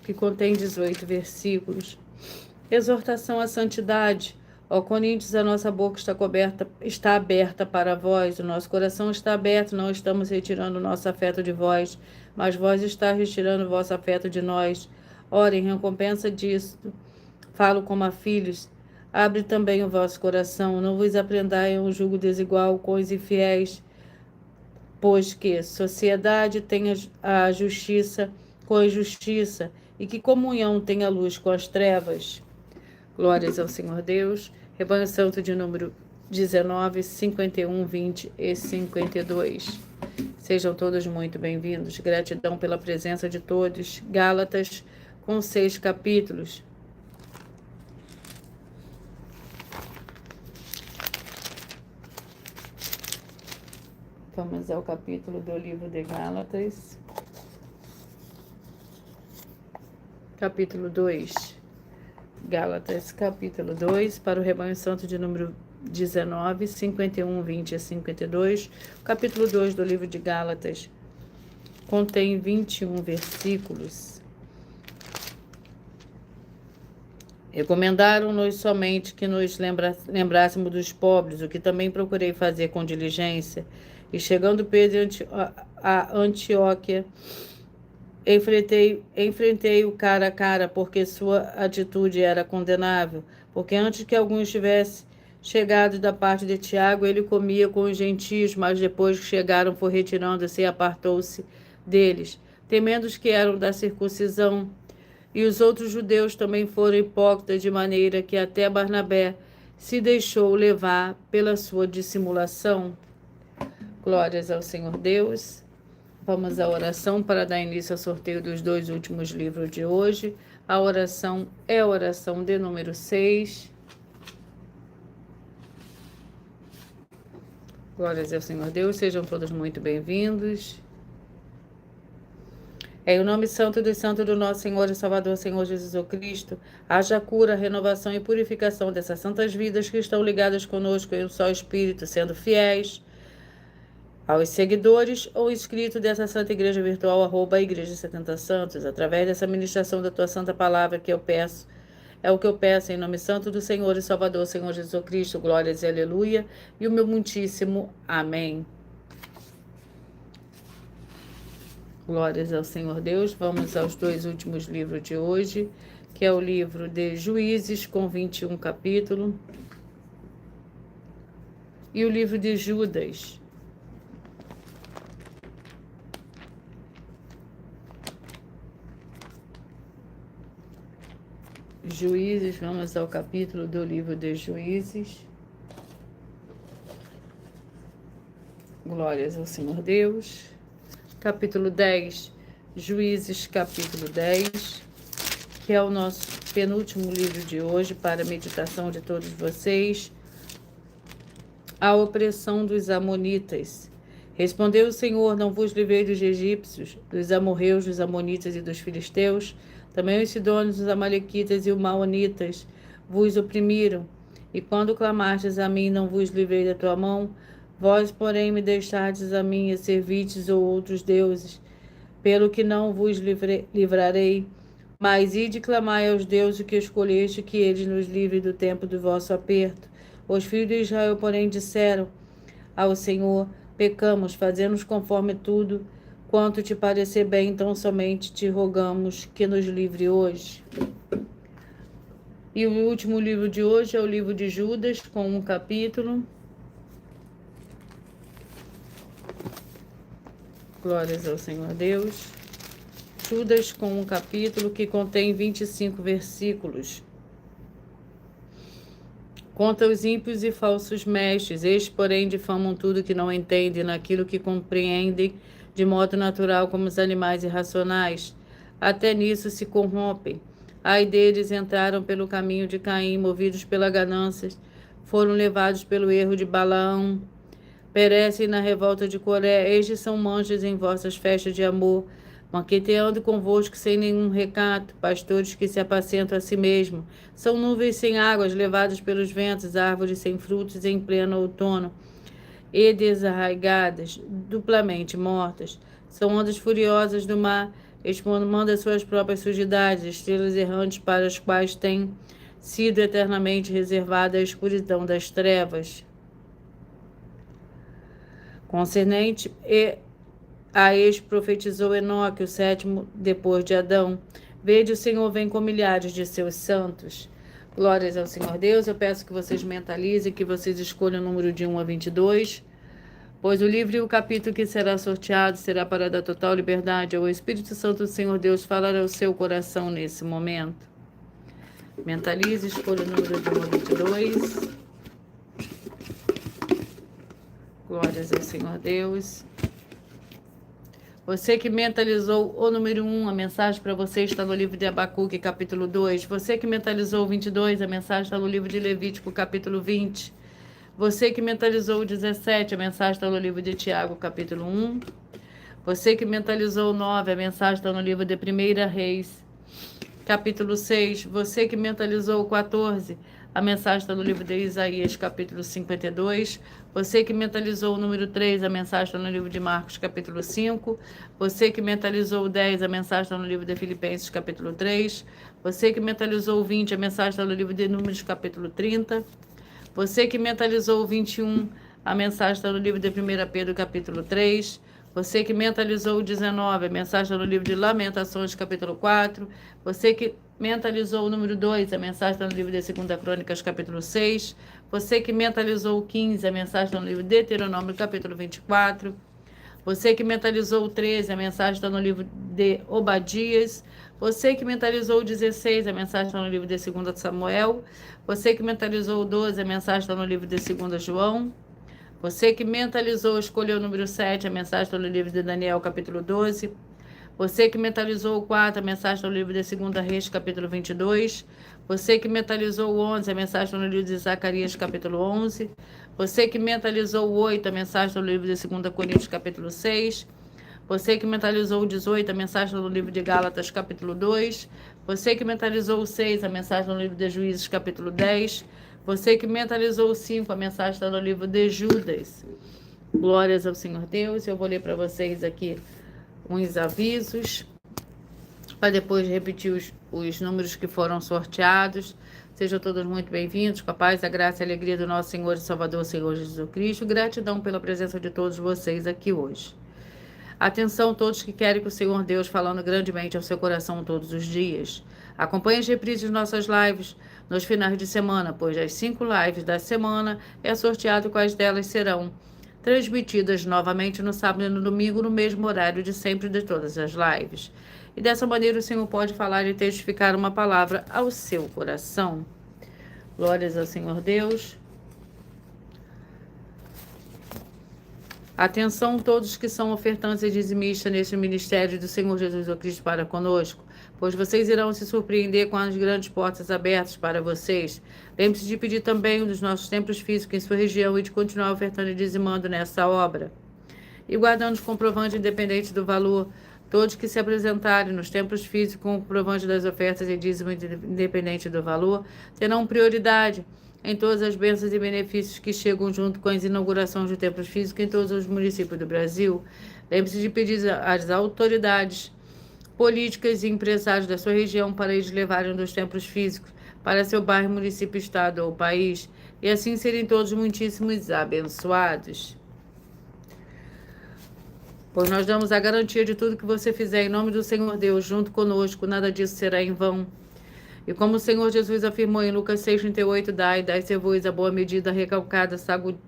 S1: Que contém 18 versículos. Exortação à santidade. Ó Coríntios, a nossa boca está aberta para vós, o nosso coração está aberto, não estamos retirando o nosso afeto de vós, mas vós está retirando o vosso afeto de nós. Ora, em recompensa disso, falo como a filhos, abre também o vosso coração, não vos aprendai um jugo desigual com os infiéis, pois que sociedade tem a justiça com a injustiça, e que comunhão tem a luz com as trevas. Glórias ao Senhor Deus. Rebanho Santo de número 19, 51, 20 e 52. Sejam todos muito bem-vindos. Gratidão pela presença de todos. Gálatas, com 6 capítulos. Vamos ao capítulo do livro de Gálatas. Capítulo 2. Gálatas, capítulo 2, para o Rebanho Santo de número 19, 51, 20 e 52. O capítulo 2 do livro de Gálatas contém 21 versículos. Recomendaram-nos somente que nos lembrássemos dos pobres, o que também procurei fazer com diligência. E chegando Pedro a Antioquia, enfrentei-o cara a cara, porque sua atitude era condenável. Porque antes que alguns tivesse chegado da parte de Tiago, ele comia com os gentios, mas depois que chegaram foi retirando-se e apartou-se deles, temendo os que eram da circuncisão. E os outros judeus também foram hipócritas, de maneira que até Barnabé se deixou levar pela sua dissimulação. Glórias ao Senhor Deus. Vamos à oração para dar início ao sorteio dos 2 últimos livros de hoje. A oração é a oração de número 6. Glórias ao Senhor Deus, sejam todos muito bem-vindos. Em o nome santo dos santos do nosso Senhor e Salvador, Senhor Jesus Cristo, haja cura, renovação e purificação dessas santas vidas que estão ligadas conosco em um só Espírito, sendo fiéis aos seguidores ou inscritos dessa Santa Igreja Virtual, @Igreja 70 Santos, através dessa ministração da Tua Santa Palavra que eu peço. É o que eu peço em nome santo do Senhor e Salvador, Senhor Jesus Cristo, glórias e aleluia, e o meu muitíssimo amém. Glórias ao Senhor Deus. Vamos aos 2 últimos livros de hoje, que é o livro de Juízes, com 21 capítulos, e o livro de Judas. Juízes, vamos ao capítulo do livro de Juízes. Glórias ao Senhor Deus. Capítulo 10, Juízes, capítulo 10, que é o nosso penúltimo livro de hoje para a meditação de todos vocês. A opressão dos amonitas. Respondeu o Senhor: não vos livrei dos egípcios, dos amorreus, dos amonitas e dos filisteus? Também os sidônios, os amalequitas e os maonitas vos oprimiram. E quando clamastes a mim, não vos livrei da tua mão? Vós, porém, me deixastes a mim e servistes ou outros deuses, pelo que não vos livrarei. Mas ide clamai aos deuses que escolheste, que eles nos livrem do tempo do vosso aperto. Os filhos de Israel, porém, disseram ao Senhor: pecamos, fazemos conforme tudo quanto te parecer bem, então somente te rogamos que nos livre hoje. E o último livro de hoje é o livro de Judas, com 1 capítulo. Glórias ao Senhor Deus. Judas, com um capítulo que contém 25 versículos. Contra os ímpios e falsos mestres, estes, porém, difamam tudo que não entendem, naquilo que compreendem de modo natural como os animais irracionais. Até nisso se corrompem. Ai deles, entraram pelo caminho de Caim, movidos pela ganância, foram levados pelo erro de Balaão, perecem na revolta de Coré. Estes são manchas em vossas festas de amor, banqueteando convosco sem nenhum recato, pastores que se apacentam a si mesmo. São nuvens sem águas, levadas pelos ventos, árvores sem frutos em pleno outono, e desarraigadas, duplamente mortas. São ondas furiosas do mar, espumando as suas próprias sujidades, estrelas errantes para as quais tem sido eternamente reservada a escuridão das trevas. Concernente a este profetizou Enoque, o sétimo depois de Adão. Vede, o Senhor vem com milhares de seus santos. Glórias ao Senhor Deus. Eu peço que vocês mentalizem, que vocês escolham o número de 1 a 22, pois o livro e o capítulo que será sorteado será para dar total liberdade ao Espírito Santo do Senhor Deus falar ao seu coração nesse momento. Mentalize, escolha o número de 1 a 22. Glórias ao Senhor Deus. Você que mentalizou o número 1, a mensagem para você está no livro de Abacuque, capítulo 2. Você que mentalizou o 22, a mensagem está no livro de Levítico, capítulo 20. Você que mentalizou o 17, a mensagem está no livro de Tiago, capítulo 1. Você que mentalizou o 9, a mensagem está no livro de 1 Reis, capítulo 6. Você que mentalizou o 14, a mensagem está no livro de Isaías, capítulo 52. Você que mentalizou o número 3, a mensagem está no livro de Marcos, capítulo 5. Você que mentalizou o 10, a mensagem está no livro de Filipenses, capítulo 3. Você que mentalizou o 20, a mensagem está no livro de Números, capítulo 30. Você que mentalizou o 21, a mensagem está no livro de 1 Pedro, capítulo 3. Você que mentalizou o 19, a mensagem está no livro de Lamentações, capítulo 4. Você que mentalizou o número 2, a mensagem está no livro de 2 Crônicas, capítulo 6. Você que mentalizou o 15, a mensagem está no livro de Deuteronômio, capítulo 24. Você que mentalizou o 13, a mensagem está no livro de Obadias. Você que mentalizou o 16, a mensagem está no livro de 2 Samuel. Você que mentalizou o 12, a mensagem está no livro de 2 João. Você que mentalizou, escolheu o número 7, a mensagem está no livro de Daniel, capítulo 12. Você que mentalizou o 4, a mensagem está no livro de 2 Reis, capítulo 22. Você que mentalizou o 11, a mensagem está no livro de Zacarias, capítulo 11. Você que mentalizou o 8, a mensagem está no livro de 2 Coríntios, capítulo 6. Você que mentalizou o 18, a mensagem está no livro de Gálatas, capítulo 2. Você que mentalizou o 6, a mensagem está no livro de Juízes, capítulo 10. Você que mentalizou o 5, a mensagem está no livro de Judas. Glórias ao Senhor Deus. Eu vou ler para vocês aqui uns avisos, para depois repetir os números que foram sorteados. Sejam todos muito bem-vindos, com a paz, a graça e a alegria do nosso Senhor e Salvador, Senhor Jesus Cristo. Gratidão pela presença de todos vocês aqui hoje. Atenção todos que querem que o Senhor Deus falando grandemente ao seu coração todos os dias. Acompanhe as reprises de nossas lives nos finais de semana, pois as 5 lives da semana é sorteado quais delas serão transmitidas novamente no sábado e no domingo, no mesmo horário de sempre de todas as lives. E dessa maneira o Senhor pode falar e testificar uma palavra ao seu coração. Glórias ao Senhor Deus. Atenção todos que são ofertantes e dizimistas neste ministério do Senhor Jesus Cristo para conosco, pois vocês irão se surpreender com as grandes portas abertas para vocês. Lembre-se de pedir também um dos nossos templos físicos em sua região e de continuar ofertando e dizimando nessa obra. E guardando os comprovantes independentes do valor, todos que se apresentarem nos templos físicos com o comprovante das ofertas e dízimo independente do valor, terão prioridade em todas as bênçãos e benefícios que chegam junto com as inaugurações de templos físicos em todos os municípios do Brasil. Lembre-se de pedir às autoridades políticas e empresários da sua região para eles levarem um dos templos físicos para seu bairro, município, estado ou país, e assim serem todos muitíssimos abençoados. Pois nós damos a garantia de tudo que você fizer em nome do Senhor Deus, junto conosco, nada disso será em vão. E como o Senhor Jesus afirmou em Lucas 6,38, dai-se-vos a boa medida, recalcada,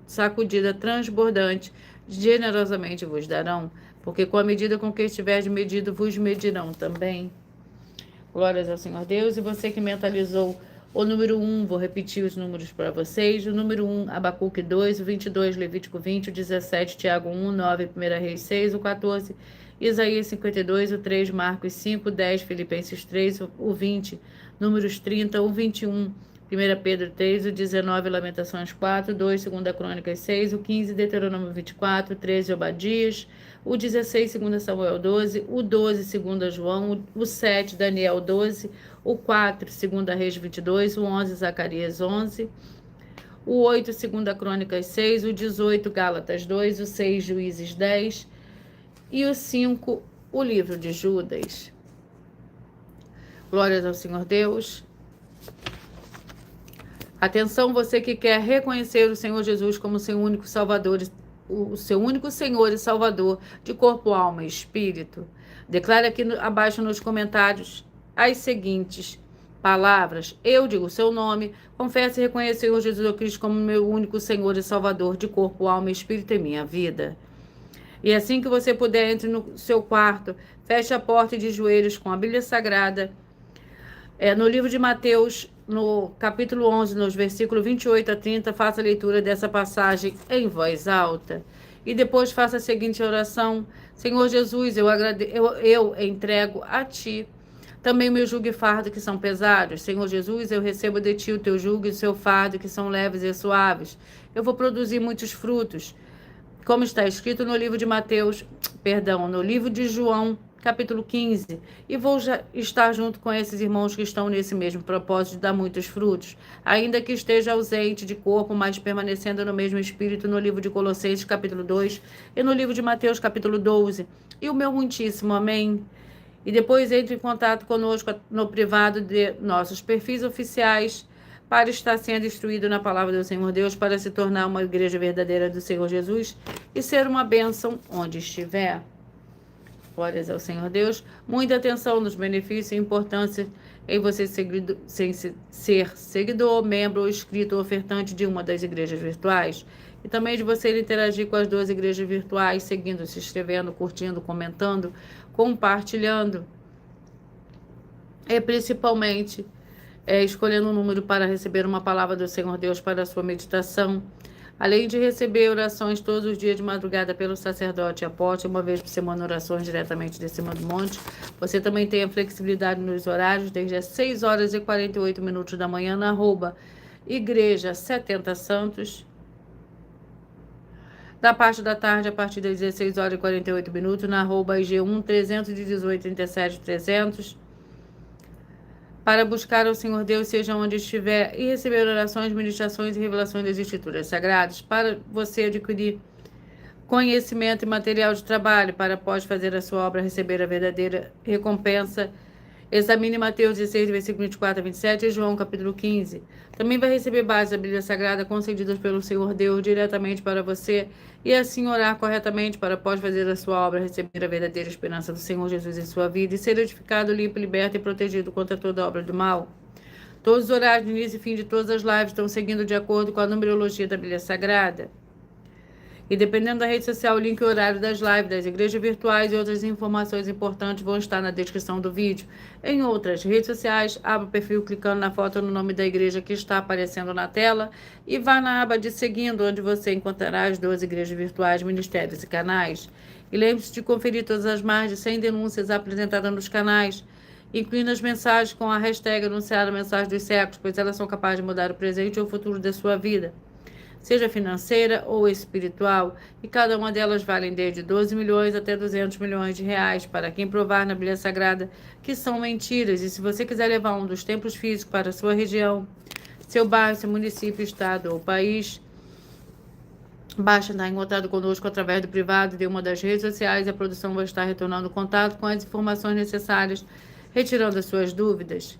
S1: sacudida, transbordante, generosamente vos darão. porque com a medida com que estiver medido, vos medirão também. Glórias ao Senhor Deus. E você que mentalizou o número 1, vou repetir os números para vocês. O número 1, Abacuque 2, o 22, Levítico 20, o 17, Tiago 1, 9, 1 Reis 6, o 14, Isaías 52, o 3, Marcos 5, 10, Filipenses 3, o 20, Números 30, o 21, 1 Pedro 3, o 19, Lamentações 4, 2, 2 Crônicas 6, o 15, Deuteronômio 24, o 13, Obadias, o 16, 2 Samuel 12, o 12, 2 João, o 7, Daniel 12, o 4, 2 Reis 22, o 11, Zacarias 11, o 8, 2 Crônicas 6, o 18, Gálatas 2, o 6, Juízes 10 e o 5, o livro de Judas. Glórias ao Senhor Deus. Atenção, você que quer reconhecer o Senhor Jesus como seu único Salvador, o seu único Senhor e Salvador de corpo, alma e espírito. Declare aqui abaixo nos comentários as seguintes palavras. Eu digo o seu nome, confesso e reconheço o Senhor Jesus Cristo como meu único Senhor e Salvador de corpo, alma e espírito em minha vida. E assim que você puder, entre no seu quarto, feche a porta de joelhos com a Bíblia Sagrada. No livro de Mateus, no capítulo 11, nos versículos 28 a 30, faça a leitura dessa passagem em voz alta. E depois faça a seguinte oração. Senhor Jesus, eu entrego a Ti também o meu jugo e fardo que são pesados. Senhor Jesus, eu recebo de Ti o Teu jugo e o Seu fardo que são leves e suaves. Eu vou produzir muitos frutos, como está escrito no livro de no livro de João, capítulo 15, e vou estar junto com esses irmãos que estão nesse mesmo propósito de dar muitos frutos, ainda que esteja ausente de corpo, mas permanecendo no mesmo espírito, no livro de Colossenses, capítulo 2, e no livro de Mateus, capítulo 12, e o meu muitíssimo amém. E depois entre em contato conosco no privado de nossos perfis oficiais, para estar sendo instruído na palavra do Senhor Deus, para se tornar uma igreja verdadeira do Senhor Jesus e ser uma bênção onde estiver. Glórias ao Senhor Deus. Muita atenção nos benefícios e importância em você ser seguidor, membro ou inscrito ou ofertante de uma das igrejas virtuais. E também de você interagir com as 2 igrejas virtuais, seguindo, se inscrevendo, curtindo, comentando, compartilhando. E principalmente escolhendo um número para receber uma palavra do Senhor Deus para a sua meditação. Além de receber orações todos os dias de madrugada pelo sacerdote e apóstolo, uma vez por semana orações diretamente de cima do monte, você também tem a flexibilidade nos horários, desde as 6 horas e 48 minutos da manhã, na @Igreja 70 Santos. Da parte da tarde, a partir das 16 horas e 48 minutos, na @IG1 318 37 300. Para buscar ao Senhor Deus, seja onde estiver, e receber orações, ministrações e revelações das Escrituras Sagradas, para você adquirir conhecimento e material de trabalho, para após fazer a sua obra, receber a verdadeira recompensa. Examine Mateus 16, versículo 24 a 27 e João, capítulo 15. Também vai receber bases da Bíblia Sagrada concedidas pelo Senhor Deus diretamente para você e assim orar corretamente para após fazer a sua obra, receber a verdadeira esperança do Senhor Jesus em sua vida e ser edificado, limpo, liberto e protegido contra toda obra do mal. Todos os horários de início e fim de todas as lives estão seguindo de acordo com a numerologia da Bíblia Sagrada. E dependendo da rede social, o link e horário das lives, das igrejas virtuais e outras informações importantes vão estar na descrição do vídeo. Em outras redes sociais, abra o perfil clicando na foto no nome da igreja que está aparecendo na tela e vá na aba de seguindo, onde você encontrará as 12 igrejas virtuais, ministérios e canais. E lembre-se de conferir todas as mais de 100 denúncias apresentadas nos canais, incluindo as mensagens com a hashtag anunciar a mensagem dos séculos, pois elas são capazes de mudar o presente ou o futuro da sua vida, seja financeira ou espiritual, e cada uma delas valem desde 12 milhões até 200 milhões de reais, para quem provar na Bíblia Sagrada que são mentiras. E se você quiser levar um dos templos físicos para a sua região, seu bairro, seu município, estado ou país, basta estar em contato conosco através do privado de uma das redes sociais, e a produção vai estar retornando contato com as informações necessárias, retirando as suas dúvidas.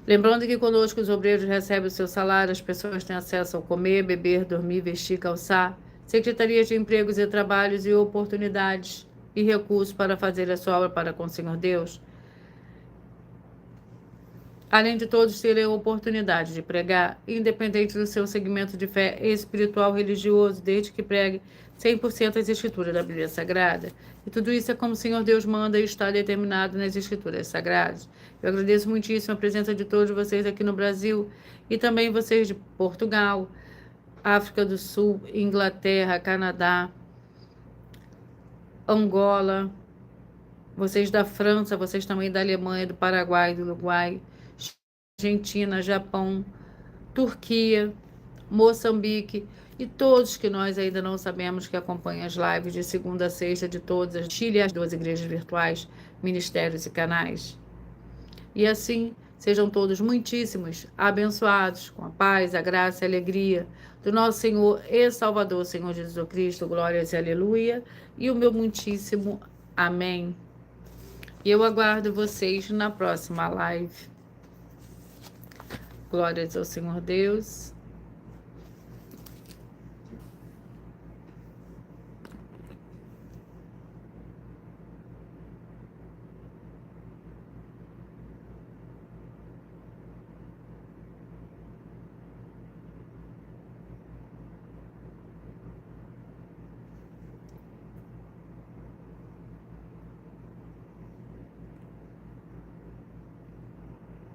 S1: Lembrando que conosco os obreiros recebem o seu salário, as pessoas têm acesso ao comer, beber, dormir, vestir, calçar, secretarias de empregos e trabalhos e oportunidades e recursos para fazer a sua obra para com o Senhor Deus. além de todos terem a oportunidade de pregar, independente do seu segmento de fé espiritual religioso, desde que pregue 100% as escrituras da Bíblia Sagrada. E tudo isso é como o Senhor Deus manda e está determinado nas escrituras sagradas. Eu agradeço muitíssimo a presença de todos vocês aqui no Brasil e também vocês de Portugal, África do Sul, Inglaterra, Canadá, Angola, vocês da França, vocês também da Alemanha, do Paraguai, do Uruguai, Argentina, Japão, Turquia, Moçambique e todos que nós ainda não sabemos que acompanham as lives de segunda a sexta de todas as Chile, as 12 igrejas virtuais, ministérios e canais. E assim, sejam todos muitíssimos abençoados com a paz, a graça e a alegria do nosso Senhor e Salvador, Senhor Jesus Cristo, glórias e aleluia, e o meu muitíssimo amém. E eu aguardo vocês na próxima live. Glórias ao Senhor Deus.